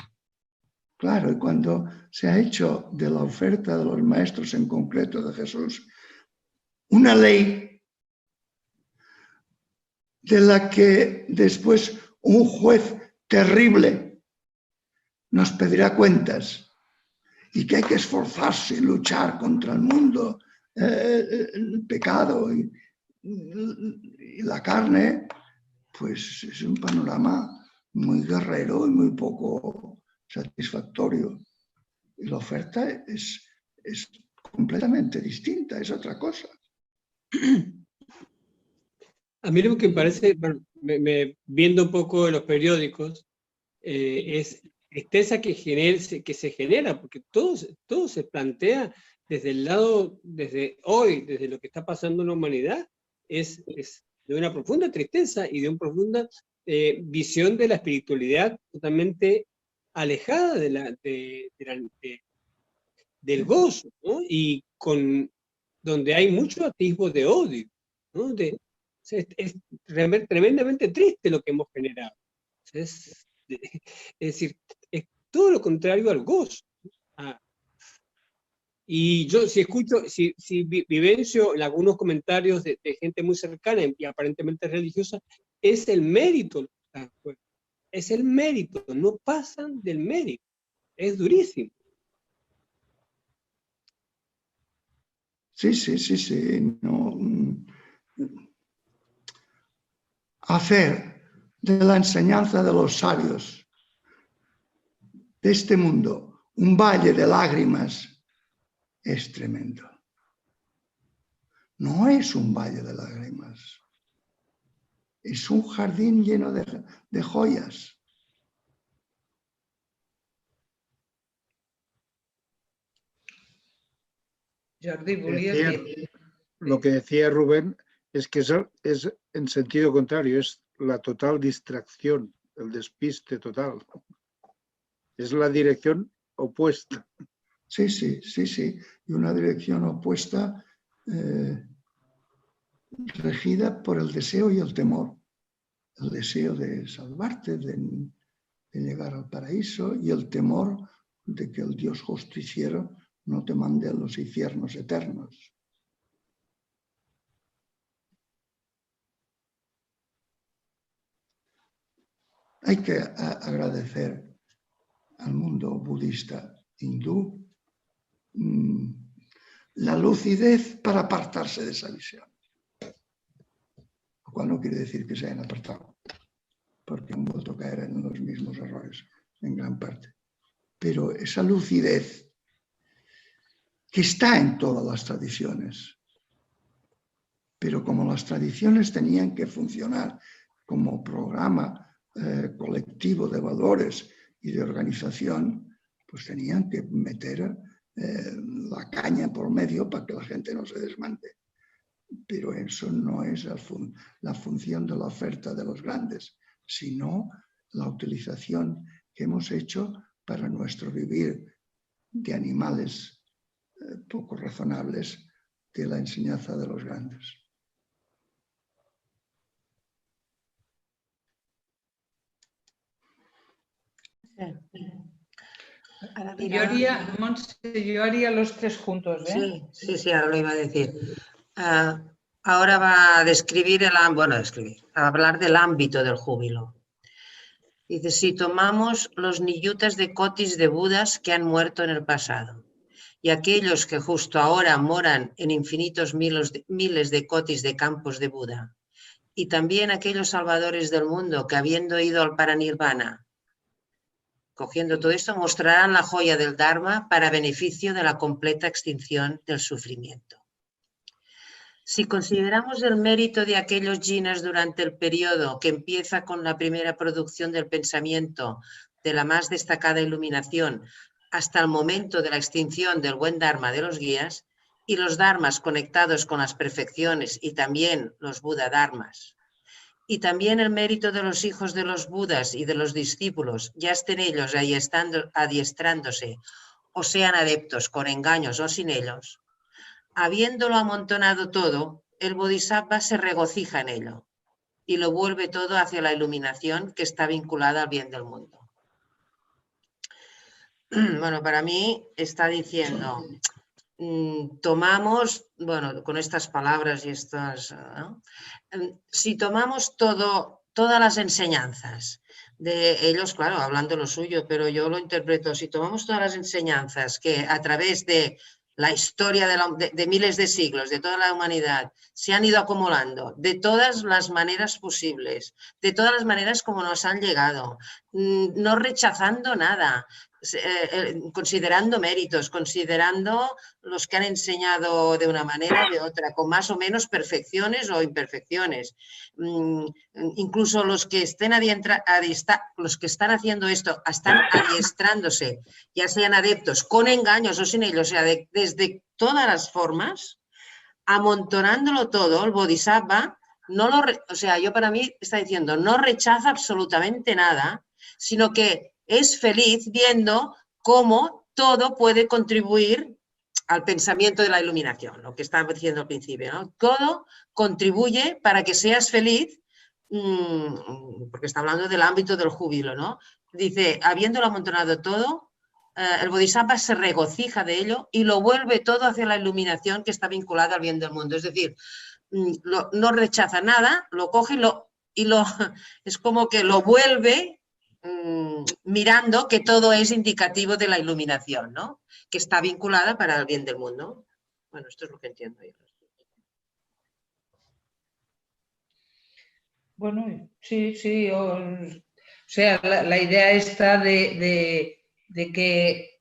[SPEAKER 2] Claro, y cuando se ha hecho de la oferta de los maestros en concreto de Jesús una ley de la que después un juez terrible nos pedirá cuentas y que hay que esforzarse y luchar contra el mundo, el pecado y y la carne, pues es un panorama muy guerrero y muy poco satisfactorio. Y la oferta es completamente distinta, es otra cosa.
[SPEAKER 5] A mí lo que me parece, bueno, viendo un poco de los periódicos, es tristeza que se genera, porque todo se plantea desde el lado, desde hoy, desde lo que está pasando en la humanidad, es de una profunda tristeza y de una profunda visión de la espiritualidad totalmente alejada del gozo, ¿no? Y donde hay mucho atisbo de odio, ¿no? Es tremendamente triste lo que hemos generado. Es decir, es todo lo contrario al gozo. Y yo si escucho, si vivencio en algunos comentarios de gente muy cercana y aparentemente religiosa, es el mérito. Es el mérito, no pasan del mérito. Es durísimo.
[SPEAKER 2] Sí. No. Hacer de la enseñanza de los sabios de este mundo un valle de lágrimas es tremendo. No es un valle de lágrimas, es un jardín lleno de joyas.
[SPEAKER 3] Jordi, volia dir...
[SPEAKER 7] Lo que decía Rubén es que es en sentido contrario, es la total distracción, el despiste total. Es la dirección opuesta.
[SPEAKER 2] Sí. Y una dirección opuesta regida por el deseo y el temor. El deseo de salvarte, de llegar al paraíso, y el temor de que el Dios justiciero no te mande a los infiernos eternos. Hay que agradecer al mundo budista hindú la lucidez para apartarse de esa visión. Lo cual no quiere decir que se hayan apartado, porque han vuelto a caer en los mismos errores en gran parte. Pero esa lucidez que está en todas las tradiciones, pero como las tradiciones tenían que funcionar como programa colectivo de valores y de organización, pues tenían que meter la caña por medio para que la gente no se desmante. Pero eso no es la función de la oferta de los grandes, sino la utilización que hemos hecho para nuestro vivir de animales poco razonables de la enseñanza de los grandes.
[SPEAKER 3] Yo haría los tres juntos, ¿eh?
[SPEAKER 1] Sí, ahora lo iba a decir. Ahora va a describir a hablar del ámbito del júbilo. Dice, si tomamos los niyutas de cotis de Budas que han muerto en el pasado y aquellos que justo ahora moran en infinitos miles de cotis de campos de Buda, y también aquellos salvadores del mundo que habiendo ido al paranirvana, cogiendo todo esto, mostrarán la joya del Dharma para beneficio de la completa extinción del sufrimiento. Si consideramos el mérito de aquellos jinas durante el periodo que empieza con la primera producción del pensamiento de la más destacada iluminación hasta el momento de la extinción del buen Dharma de los guías, y los dharmas conectados con las perfecciones y también los Buda dharmas, y también el mérito de los hijos de los Budas y de los discípulos, ya estén ellos adiestrándose o sean adeptos con engaños o sin ellos, habiéndolo amontonado todo, el Bodhisattva se regocija en ello y lo vuelve todo hacia la iluminación que está vinculada al bien del mundo. Bueno, para mí está diciendo, tomamos, bueno, con estas palabras y estas, ¿no? Si tomamos todas las enseñanzas de ellos, claro, hablando lo suyo, pero yo lo interpreto, si tomamos todas las enseñanzas que a través de la historia de miles de siglos, de toda la humanidad, se han ido acumulando de todas las maneras posibles, de todas las maneras como nos han llegado, no rechazando nada, considerando méritos, considerando los que han enseñado de una manera, de otra, con más o menos perfecciones o imperfecciones. Incluso los que estén los que están haciendo esto, están adiestrándose, ya sean adeptos con engaños o sin ellos, o sea, desde todas las formas, amontonándolo todo, el Bodhisattva, o sea, yo para mí está diciendo, no rechaza absolutamente nada, sino que es feliz viendo cómo todo puede contribuir al pensamiento de la iluminación, lo que estaba diciendo al principio, ¿no? Todo contribuye para que seas feliz, porque está hablando del ámbito del júbilo, ¿no? Dice, habiéndolo amontonado todo, el Bodhisattva se regocija de ello y lo vuelve todo hacia la iluminación que está vinculada al bien del mundo. Es decir, no rechaza nada, lo coge es como que lo vuelve mirando que todo es indicativo de la iluminación, ¿no? Que está vinculada para el bien del mundo. Bueno, esto es lo que entiendo yo.
[SPEAKER 3] Bueno, sí. O sea, la idea está de que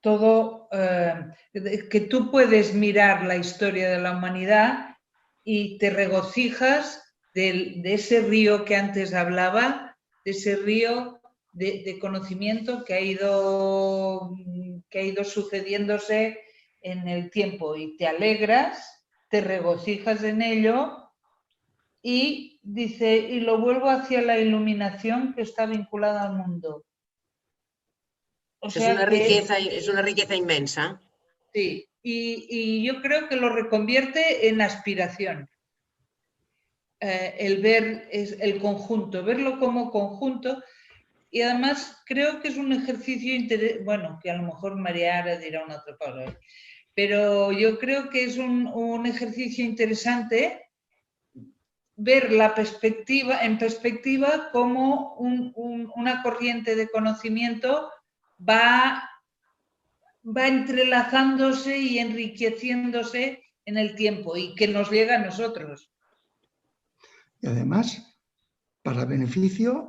[SPEAKER 3] todo, que tú puedes mirar la historia de la humanidad y te regocijas de ese río que antes hablaba, de ese río de conocimiento que ha ido sucediéndose en el tiempo, y te alegras, te regocijas en ello y dice, y lo vuelvo hacia la iluminación que está vinculada al mundo. O sea,
[SPEAKER 1] es una riqueza inmensa.
[SPEAKER 3] Sí, y yo creo que lo reconvierte en aspiración. El ver el conjunto, verlo como conjunto. Y además creo que es un ejercicio interesante, bueno, que a lo mejor María Ara dirá una otra cosa, pero yo creo que es un ejercicio interesante ver en perspectiva cómo una corriente de conocimiento va entrelazándose y enriqueciéndose en el tiempo y que nos llega a nosotros.
[SPEAKER 2] Y además, para beneficio,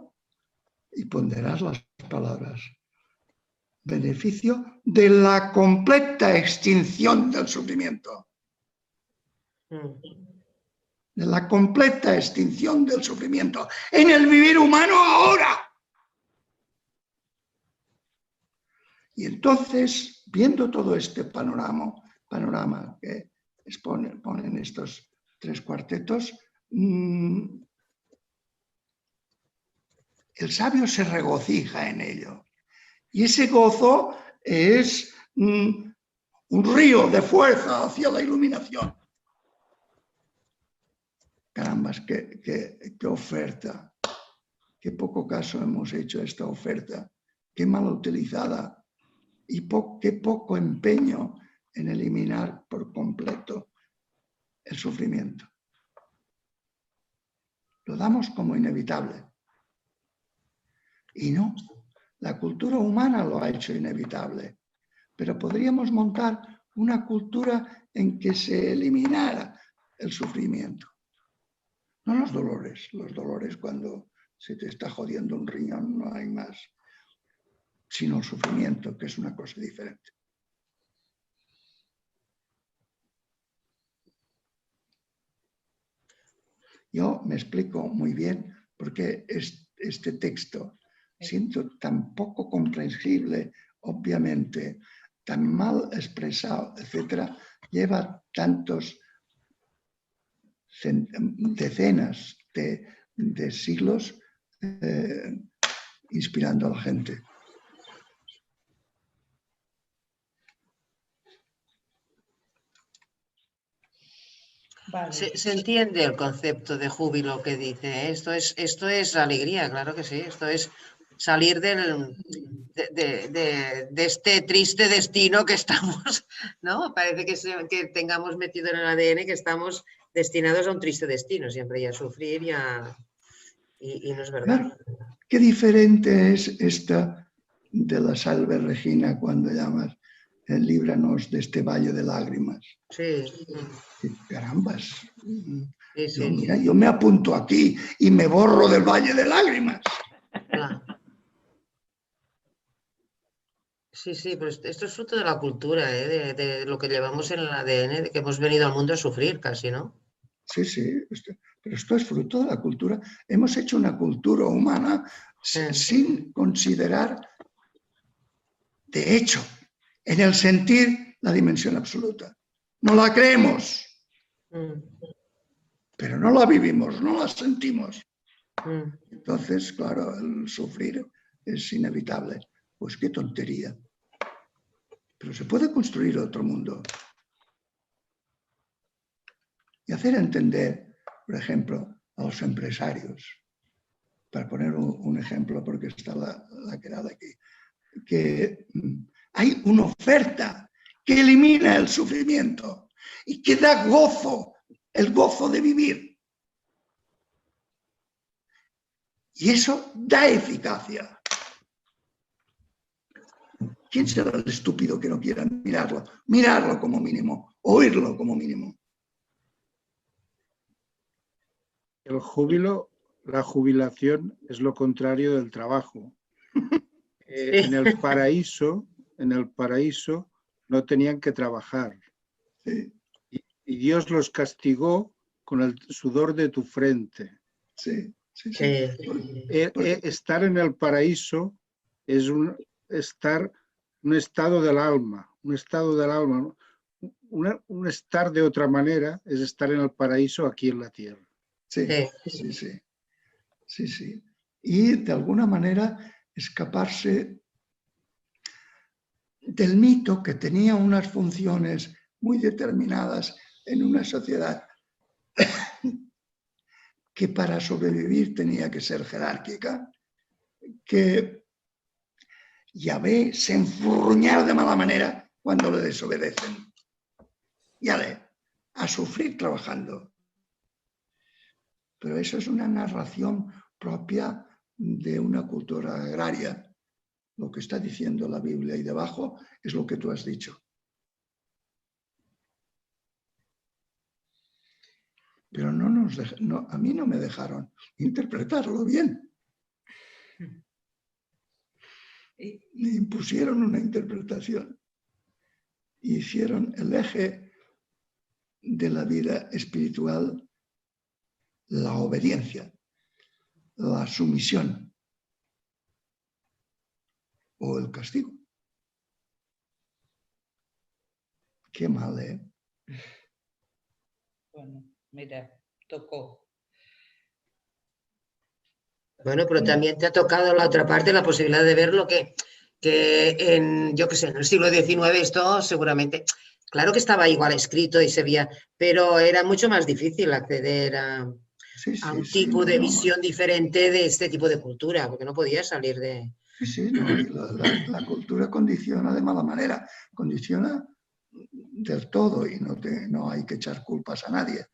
[SPEAKER 2] y ponderar las palabras, beneficio de la completa extinción del sufrimiento. De la completa extinción del sufrimiento en el vivir humano ahora. Y entonces, viendo todo este panorama que ponen estos tres cuartetos, el sabio se regocija en ello. Y ese gozo es un río de fuerza hacia la iluminación. Carambas, qué oferta. Qué poco caso hemos hecho a esta oferta. Qué mal utilizada. Y qué poco empeño en eliminar por completo el sufrimiento. Lo damos como inevitable. Y no, la cultura humana lo ha hecho inevitable. Pero podríamos montar una cultura en que se eliminara el sufrimiento. No los dolores cuando se te está jodiendo un riñón, no hay más, sino el sufrimiento, que es una cosa diferente. Yo me explico muy bien porque este texto, siento tan poco comprensible, obviamente, tan mal expresado, etcétera, lleva tantos decenas de siglos inspirando a la gente.
[SPEAKER 3] Vale.
[SPEAKER 1] Se entiende el concepto de júbilo que dice, ¿eh? Esto es alegría, claro que sí, esto es salir de este triste destino que estamos, ¿no? Parece que tengamos metido en el ADN que estamos destinados a un triste destino, siempre y a sufrir y no es verdad.
[SPEAKER 2] Qué diferente es esta de la Salve Regina cuando llamas líbranos de este valle de lágrimas.
[SPEAKER 1] Sí.
[SPEAKER 2] Carambas.
[SPEAKER 1] Sí, sí.
[SPEAKER 2] Mira, yo me apunto aquí y me borro del valle de lágrimas.
[SPEAKER 1] Claro. Sí, sí, pero esto es fruto de la cultura, de lo que llevamos en el ADN, de que hemos venido al mundo a sufrir casi, ¿no?
[SPEAKER 2] Sí, sí, pero esto es fruto de la cultura. Hemos hecho una cultura humana sin considerar, de hecho, en el sentir, la dimensión absoluta. No la creemos, pero no la vivimos, no la sentimos. Entonces, claro, el sufrir es inevitable. Pues qué tontería. Pero se puede construir otro mundo. Y hacer entender, por ejemplo, a los empresarios, para poner un ejemplo, porque está la querada aquí, que hay una oferta que elimina el sufrimiento y que da gozo, el gozo de vivir. Y eso da eficacia. ¿Quién será el estúpido que no quiera mirarlo? Mirarlo como mínimo, oírlo como mínimo.
[SPEAKER 7] El júbilo, la jubilación es lo contrario del trabajo. En el paraíso no tenían que trabajar.
[SPEAKER 2] Sí.
[SPEAKER 7] Y Dios los castigó con el sudor de tu frente.
[SPEAKER 2] Sí, sí, sí.
[SPEAKER 7] Estar en el paraíso es estar un estado del alma, un estado del alma, ¿no? Un estar de otra manera es estar en el paraíso aquí en la tierra.
[SPEAKER 2] Sí, sí, sí. Sí, sí. Y de alguna manera escaparse del mito que tenía unas funciones muy determinadas en una sociedad que para sobrevivir tenía que ser jerárquica, que Yahvé se enfurruñara de mala manera cuando le desobedecen. A sufrir trabajando. Pero eso es una narración propia de una cultura agraria. Lo que está diciendo la Biblia ahí debajo es lo que tú has dicho. Pero a mí no me dejaron interpretarlo bien. Me impusieron una interpretación. Hicieron el eje de la vida espiritual la obediencia, la sumisión o el castigo. Qué mal, ¿eh?
[SPEAKER 3] Bueno, mira, tocó.
[SPEAKER 1] Bueno, pero también te ha tocado la otra parte, la posibilidad de ver lo que en, yo qué sé, en el siglo XIX esto seguramente, claro que estaba igual escrito y se veía, pero era mucho más difícil acceder a un tipo de visión diferente de este tipo de cultura, porque no podía salir de...
[SPEAKER 2] Sí, no, y la cultura condiciona de mala manera, condiciona del todo y no hay que echar culpas a nadie.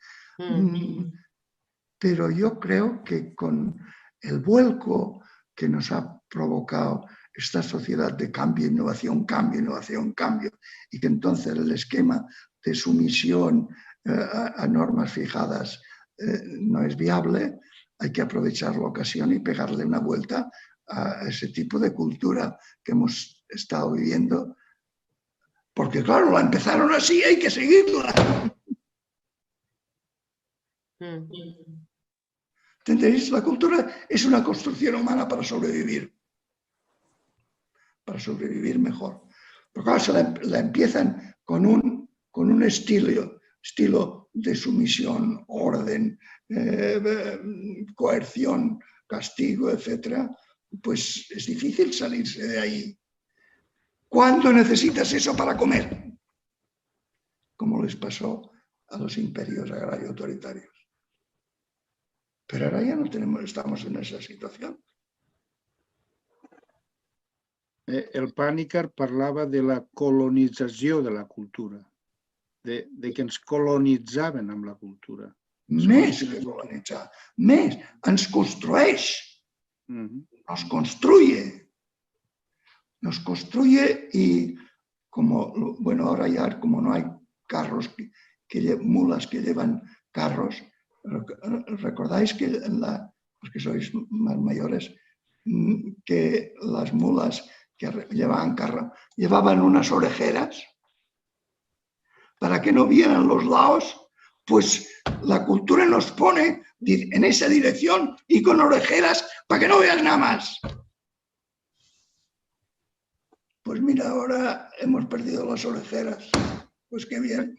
[SPEAKER 2] Pero yo creo que con el vuelco que nos ha provocado esta sociedad de cambio, innovación, cambio, y que entonces el esquema de sumisión a normas fijadas no es viable, hay que aprovechar la ocasión y pegarle una vuelta a ese tipo de cultura que hemos estado viviendo, porque claro, la empezaron así, hay que seguirla. ¿Entendéis? La cultura es una construcción humana para sobrevivir mejor. Pero claro, la empiezan con un estilo de sumisión, orden, coerción, castigo, etc. Pues es difícil salirse de ahí. ¿Cuándo necesitas eso para comer? Como les pasó a los imperios agrarios autoritarios. Pero ahora ya no estamos en esa situación.
[SPEAKER 7] El Pàniker parlava de la colonització de la cultura, de que ens colonitzaven amb la cultura.
[SPEAKER 2] Més que colonitzar, més, ens construeix, nos construye y como, bueno, ahora ya como no hay carros, mulas que llevan carros, ¿recordáis que los que sois más mayores, que las mulas que llevaban carro llevaban unas orejeras para que no vieran los lados? Pues la cultura nos pone en esa dirección y con orejeras para que no vean nada más. Pues mira, ahora hemos perdido las orejeras. Pues qué bien.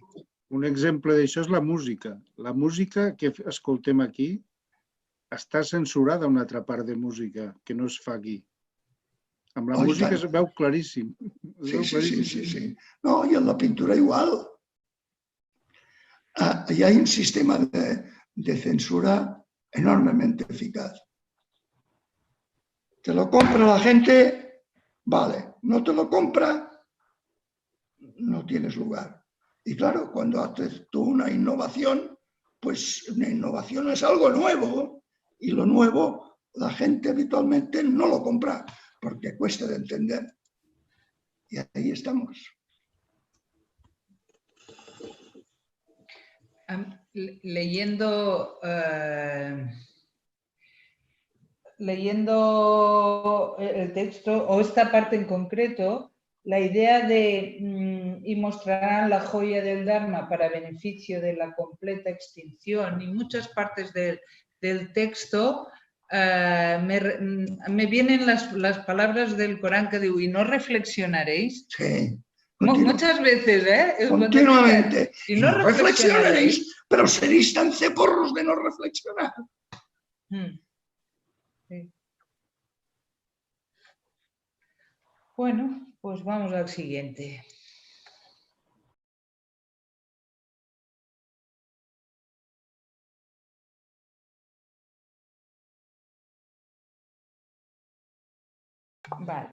[SPEAKER 7] Un exemple d'això és la música. La música que escoltem aquí està censurada una altra part de música que no es fa aquí. Amb la música es veu claríssim.
[SPEAKER 2] Sí. No, y en la pintura igual. Y hay un sistema de censura enormemente eficaz. Te lo compra la gente, vale. No te lo compra, no tienes lugar. Y claro, cuando haces tú una innovación, pues una innovación es algo nuevo. Y lo nuevo, la gente habitualmente no lo compra porque cuesta de entender. Y ahí estamos.
[SPEAKER 3] Leyendo el texto, o esta parte en concreto, la idea de y mostrarán la joya del Dharma para beneficio de la completa extinción, y muchas partes del texto me vienen las palabras del Corán que digo, ¿y no reflexionaréis?
[SPEAKER 2] Sí.
[SPEAKER 3] Muchas veces, ¿eh?
[SPEAKER 2] Continuamente.
[SPEAKER 3] Y no
[SPEAKER 2] reflexionaréis, pero seréis tan ceporros de no reflexionar.
[SPEAKER 3] Sí. Bueno, pues vamos al siguiente. Vale.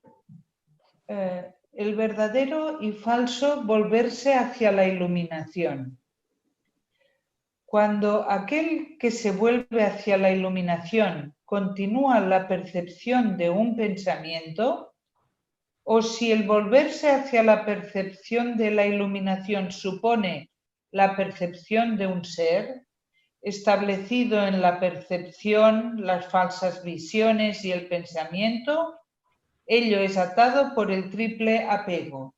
[SPEAKER 3] El verdadero y falso volverse hacia la iluminación. Cuando aquel que se vuelve hacia la iluminación continúa la percepción de un pensamiento, o si el volverse hacia la percepción de la iluminación supone la percepción de un ser, establecido en la percepción, las falsas visiones y el pensamiento, ello es atado por el triple apego.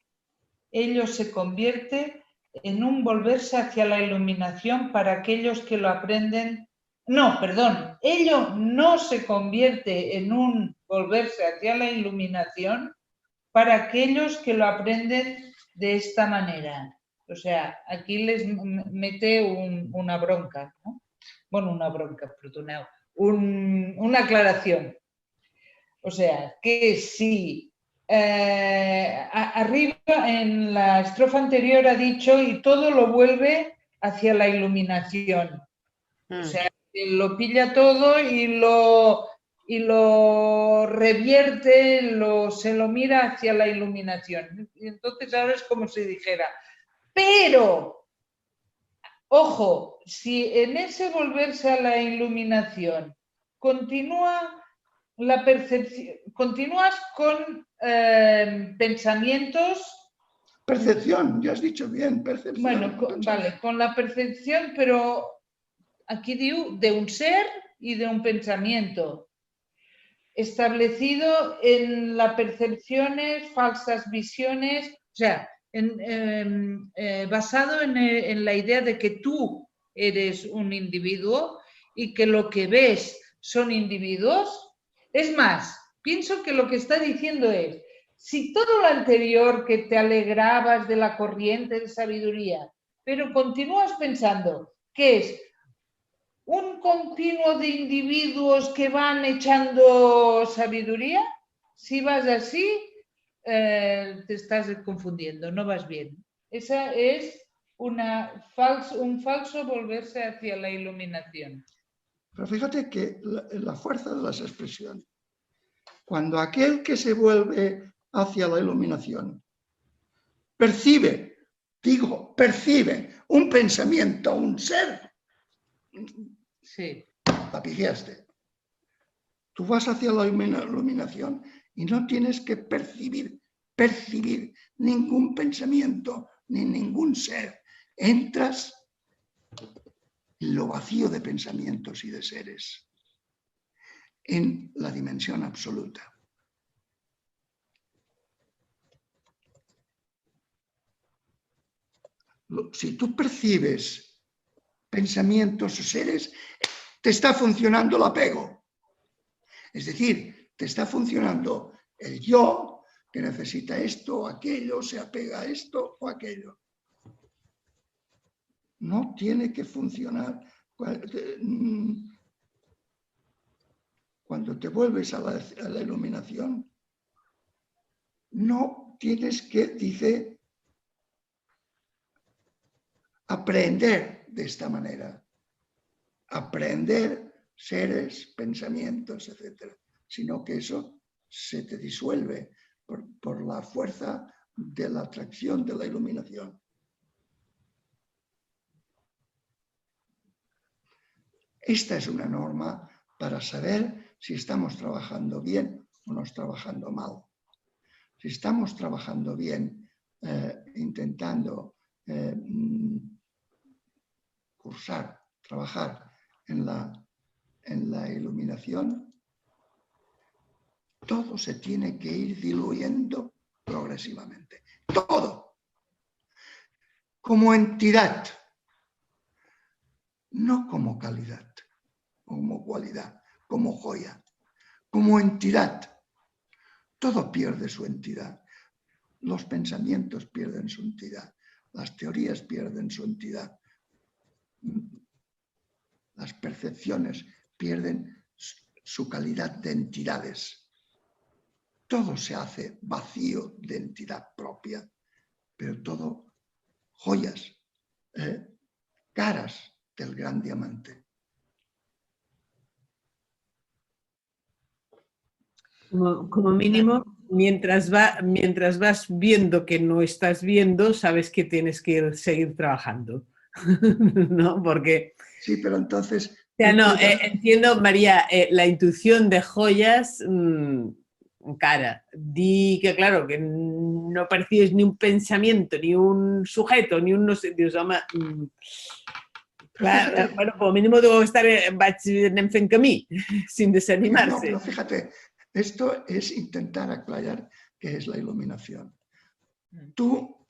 [SPEAKER 3] Ello se convierte en un volverse hacia la iluminación para aquellos que lo aprenden. No, perdón, ello no se convierte en un volverse hacia la iluminación para aquellos que lo aprenden de esta manera. O sea, aquí les mete una bronca, ¿no? Bueno, una bronca, perdoneu, una aclaración. O sea, que si arriba en la estrofa anterior ha dicho y todo lo vuelve hacia la iluminación. O sea, lo pilla todo y lo revierte, se lo mira hacia la iluminación. Y entonces ahora es como si dijera, pero, ojo, si en ese volverse a la iluminación continúa la percepción, continúas con pensamientos.
[SPEAKER 2] Percepción, ya has dicho bien, percepción.
[SPEAKER 3] Bueno, vale, con la percepción, pero aquí digo de un ser y de un pensamiento establecido en las percepciones, falsas visiones, o sea, basado en la idea de que tú eres un individuo y que lo que ves son individuos. Es más, pienso que lo que está diciendo es, si todo lo anterior que te alegrabas de la corriente de sabiduría, pero continúas pensando que es un continuo de individuos que van echando sabiduría, si vas así, te estás confundiendo, no vas bien. Esa es un falso volverse hacia la iluminación.
[SPEAKER 2] Pero fíjate que la fuerza de las expresiones. Cuando aquel que se vuelve hacia la iluminación percibe un pensamiento, un ser.
[SPEAKER 3] Sí.
[SPEAKER 2] La pifiaste. Tú vas hacia la iluminación y no tienes que percibir ningún pensamiento ni ningún ser. Entras en lo vacío de pensamientos y de seres, en la dimensión absoluta. Si tú percibes pensamientos o seres, te está funcionando el apego. Es decir, te está funcionando el yo, que necesita esto o aquello, se apega a esto o aquello. No tiene que funcionar. Cuando te vuelves a la iluminación, no tienes que, dice, aprender de esta manera. Aprender seres, pensamientos, etc. Sino que eso se te disuelve por la fuerza de la atracción de la iluminación. Esta es una norma para saber si estamos trabajando bien o nos trabajando mal. Si estamos trabajando bien, intentando trabajar en la iluminación, todo se tiene que ir diluyendo progresivamente. Todo. Como entidad. No como calidad, como cualidad, como joya. Como entidad. Todo pierde su entidad. Los pensamientos pierden su entidad. Las teorías pierden su entidad. Las percepciones pierden su calidad de entidades. Todo se hace vacío de entidad propia, pero todo joyas, caras del gran diamante.
[SPEAKER 6] Como mínimo, mientras vas viendo que no estás viendo, sabes que tienes que seguir trabajando, ¿no? Porque...
[SPEAKER 2] Sí, pero entonces...
[SPEAKER 6] entiendo, María, la intuición de joyas, cara, di que claro, que no percibes ni un pensamiento, ni un sujeto, ni un no sé, Dios, home, clar, bueno, como mínimo debo estar, anem fent camí, sin desanimarse.
[SPEAKER 2] No, pero fíjate, esto es intentar aclarar qué es la iluminación.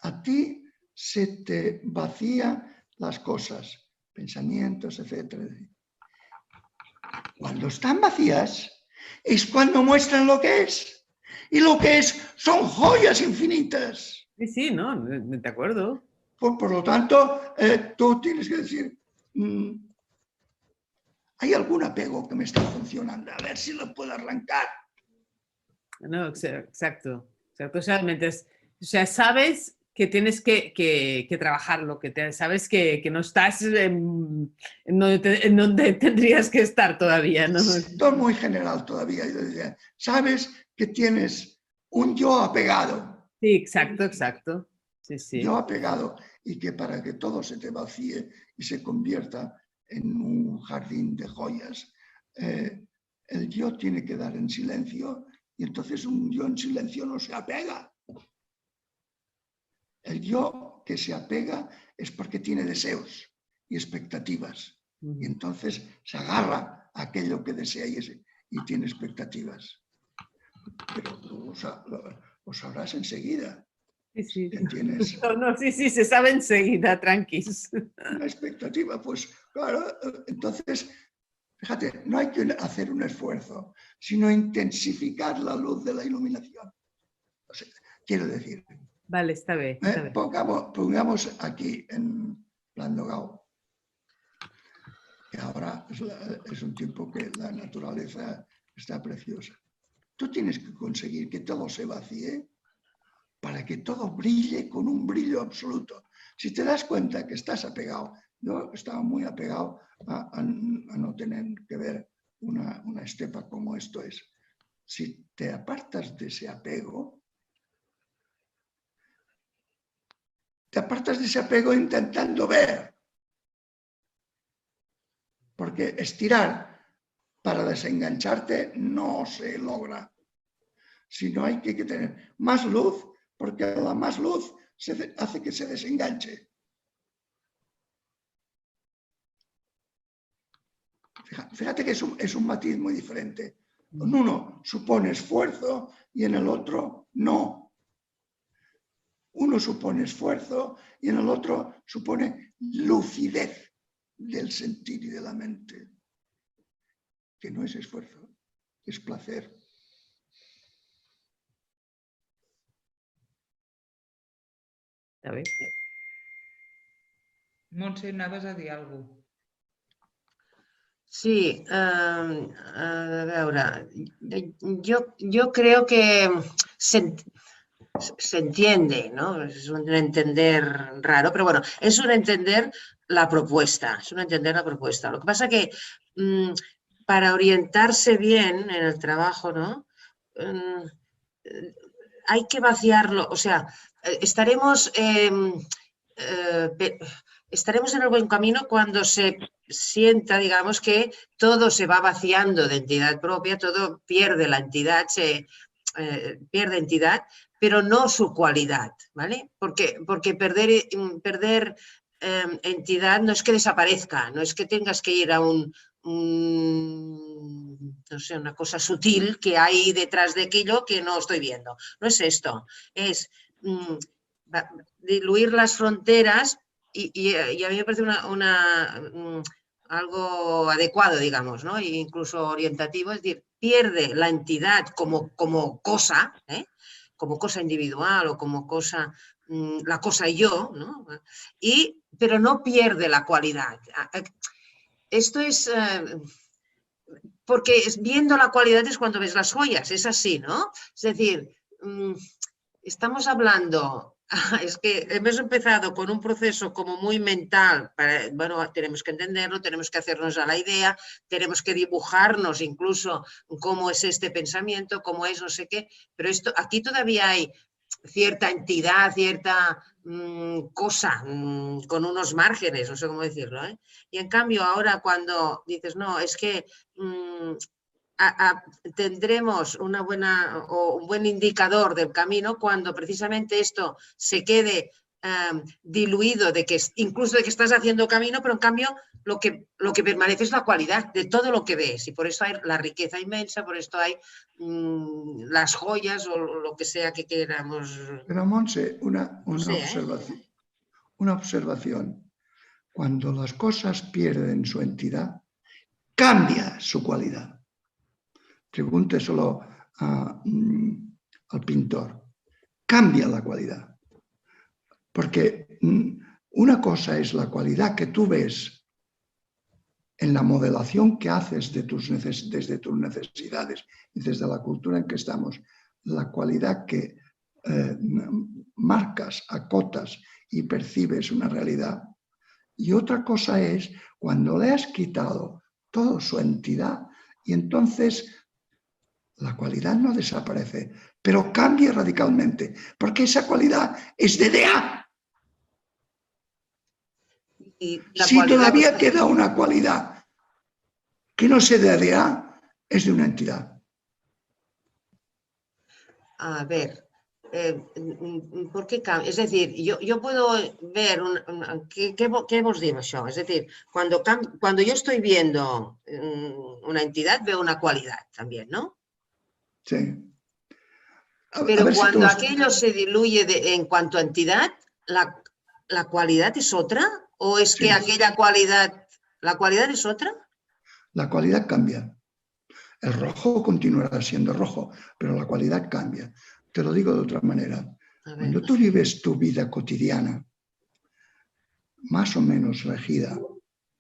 [SPEAKER 2] A ti se te vacía las cosas, pensamientos, etc. Cuando están vacías es cuando muestran lo que es. Y lo que es son joyas infinitas.
[SPEAKER 6] Sí, no, de acuerdo.
[SPEAKER 2] Por lo tanto, tú tienes que decir, ¿hay algún apego que me está funcionando? A ver si lo puedo arrancar.
[SPEAKER 6] No, exacto. O sea, sabes que tienes que trabajarlo, sabes que no estás en donde tendrías que estar todavía, ¿no?
[SPEAKER 2] Esto es muy general todavía. Sabes que tienes un yo apegado.
[SPEAKER 6] Sí, exacto. Sí.
[SPEAKER 2] Yo apegado, y que para que todo se te vacíe y se convierta en un jardín de joyas, el yo tiene que dar en silencio, y entonces un yo en silencio no se apega. El yo que se apega es porque tiene deseos y expectativas, y entonces se agarra a aquello que desea y tiene expectativas. Pero lo sabrás enseguida.
[SPEAKER 6] Sí.
[SPEAKER 2] ¿Tienes?
[SPEAKER 6] No, sí, se sabe enseguida, tranquis.
[SPEAKER 2] Una expectativa, pues claro, entonces, fíjate, no hay que hacer un esfuerzo, sino intensificar la luz de la iluminación. O sea, quiero decir...
[SPEAKER 6] Vale, está bien.
[SPEAKER 2] Pongamos aquí en Plan Dogao, que ahora es un tiempo que la naturaleza está preciosa. Tú tienes que conseguir que todo se vacíe para que todo brille con un brillo absoluto. Si te das cuenta que estás apegado, yo estaba muy apegado a no tener que ver una estepa como esto es. Si te apartas de ese apego, intentando ver. Porque estirar para desengancharte no se logra. Sino hay que tener más luz porque la más luz hace que se desenganche. Fíjate que es un matiz muy diferente. En uno supone esfuerzo y en el otro no. Uno supone esfuerzo y en el otro supone lucidez del sentir y de la mente, que no es esfuerzo, es placer.
[SPEAKER 6] A ver.
[SPEAKER 3] Montse, anaves a dir alguna cosa.
[SPEAKER 1] Sí, a veure, yo creo que se entiende, ¿no? Es un entender raro, pero bueno, es un entender la propuesta, es un entender la propuesta. Lo que pasa que para orientarse bien en el trabajo, ¿no? Hay que vaciarlo, o sea, estaremos en el buen camino cuando se sienta, digamos, que todo se va vaciando de entidad propia, todo pierde la entidad, pierde entidad, pero no su cualidad, ¿vale? Porque perder entidad no es que desaparezca, no es que tengas que ir a no sé, una cosa sutil que hay detrás de aquello que no estoy viendo. No es esto, es diluir las fronteras y a mí me parece algo adecuado, digamos, ¿no? E incluso orientativo, es decir, pierde la entidad como cosa, como cosa individual o como cosa, la cosa yo, ¿no? Pero no pierde la cualidad. Esto es... porque viendo la cualidad es cuando ves las joyas, es así, ¿no? Es decir, estamos hablando... Es que hemos empezado con un proceso como muy mental, bueno, tenemos que entenderlo, tenemos que hacernos a la idea, tenemos que dibujarnos incluso cómo es este pensamiento, cómo es no sé qué, pero aquí todavía hay cierta entidad, cierta cosa con unos márgenes, no sé cómo decirlo, ¿eh? Y en cambio ahora cuando dices, no, es que... tendremos un buen indicador del camino cuando precisamente esto se quede diluido, incluso de que estás haciendo camino, pero en cambio lo que permanece es la cualidad de todo lo que ves y por eso hay la riqueza inmensa, por esto hay las joyas o lo que sea que queramos.
[SPEAKER 2] Pero Montse, una
[SPEAKER 1] observación.
[SPEAKER 2] Una observación. Cuando las cosas pierden su entidad, cambia su cualidad. Pregúnteselo al pintor. Cambia la cualidad. Porque una cosa es la cualidad que tú ves en la modelación que haces desde tus necesidades y desde la cultura en que estamos, la cualidad que marcas, acotas y percibes una realidad. Y otra cosa es cuando le has quitado toda su entidad y entonces la cualidad no desaparece, pero cambia radicalmente, porque esa cualidad es de DA. Si todavía queda una cualidad que no sea de DA, es de una entidad.
[SPEAKER 1] A ver, ¿por qué cambia? Es decir, yo puedo ver, ¿qué vos digo yo? Es decir, cuando yo estoy viendo una entidad, veo una cualidad también, ¿no?
[SPEAKER 2] Sí.
[SPEAKER 1] Pero cuando aquello se diluye en cuanto a entidad, ¿la cualidad es otra? ¿O es que aquella cualidad, la cualidad es otra?
[SPEAKER 2] La cualidad cambia. El rojo continuará siendo rojo, pero la cualidad cambia. Te lo digo de otra manera. Cuando tú vives tu vida cotidiana, más o menos regida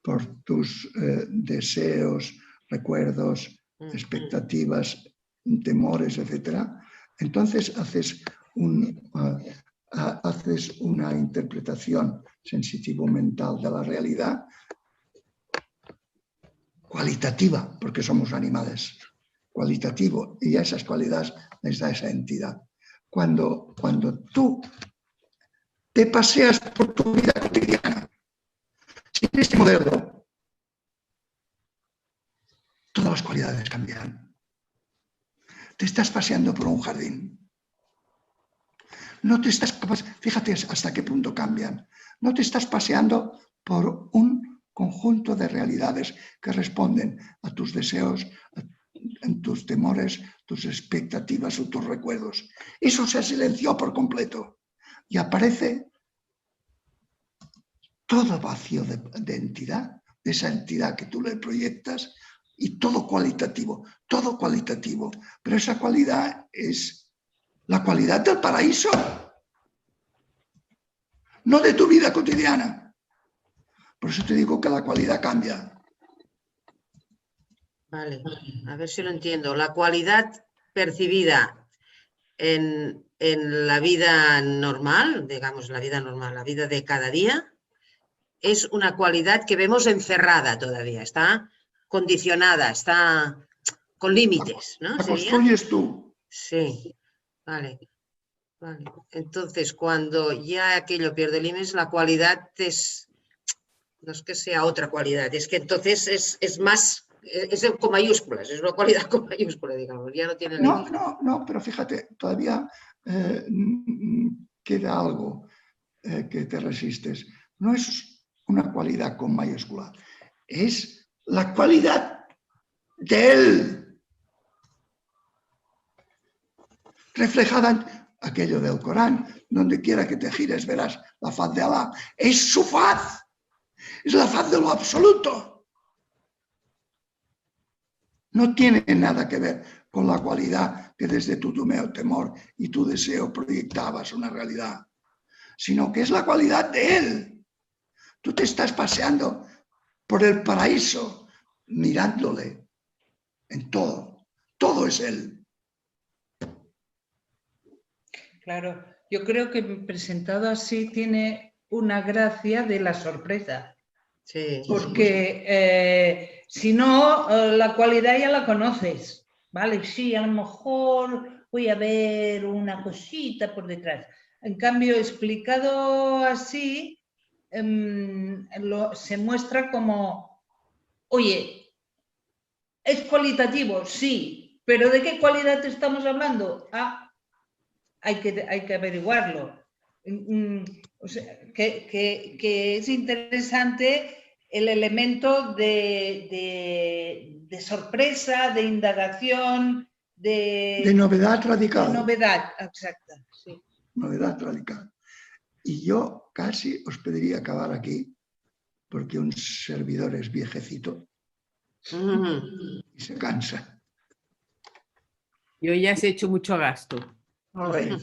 [SPEAKER 2] por tus deseos, recuerdos, expectativas, temores, etc., entonces haces una interpretación sensitivo-mental de la realidad cualitativa, porque somos animales, cualitativo, y a esas cualidades les da esa entidad. Cuando tú te paseas por tu vida cotidiana sin este modelo, todas las cualidades cambian. Te estás paseando por un jardín. No te estás, fíjate hasta qué punto cambian. No te estás paseando por un conjunto de realidades que responden a tus deseos, a tus temores, tus expectativas o tus recuerdos. Eso se silenció por completo y aparece todo vacío de entidad, de esa entidad que tú le proyectas, y todo cualitativo, pero esa cualidad es la cualidad del paraíso, no de tu vida cotidiana. Por eso te digo que la cualidad cambia.
[SPEAKER 1] Vale, a ver si lo entiendo. La cualidad percibida en la vida normal, digamos la vida normal, la vida de cada día, es una cualidad que vemos encerrada todavía, está condicionada, está con límites, ¿no?
[SPEAKER 2] La construyes tú.
[SPEAKER 1] Sí, vale. Entonces, cuando ya aquello pierde límites, la cualidad no es que sea otra cualidad, es que entonces es más, es con mayúsculas, es una cualidad con mayúsculas, digamos, ya no tiene límites.
[SPEAKER 2] No, pero fíjate, todavía queda algo que te resistes. No es una cualidad con mayúscula, es la cualidad de él, reflejada en aquello del Corán. Donde quiera que te gires verás la faz de Alá. Es su faz, es la faz de lo absoluto. No tiene nada que ver con la cualidad que desde tu temor y tu deseo proyectabas una realidad, sino que es la cualidad de él. Tú te estás paseando por el paraíso, mirándole en todo. Todo es él.
[SPEAKER 3] Claro, yo creo que presentado así tiene una gracia de la sorpresa.
[SPEAKER 1] Sí.
[SPEAKER 3] Porque si no, la cualidad ya la conoces, ¿vale? Sí, a lo mejor voy a ver una cosita por detrás. En cambio, explicado así, se muestra como, oye, es cualitativo, sí, pero ¿de qué cualidad estamos hablando? Hay que averiguarlo. O sea, que es interesante el elemento de sorpresa, de indagación,
[SPEAKER 2] de novedad radical.
[SPEAKER 3] De novedad, exacta, sí.
[SPEAKER 2] Novedad radical. Y yo casi os pediría acabar aquí, porque un servidor es viejecito y se cansa.
[SPEAKER 6] Yo ya has hecho mucho gasto.
[SPEAKER 2] Vale.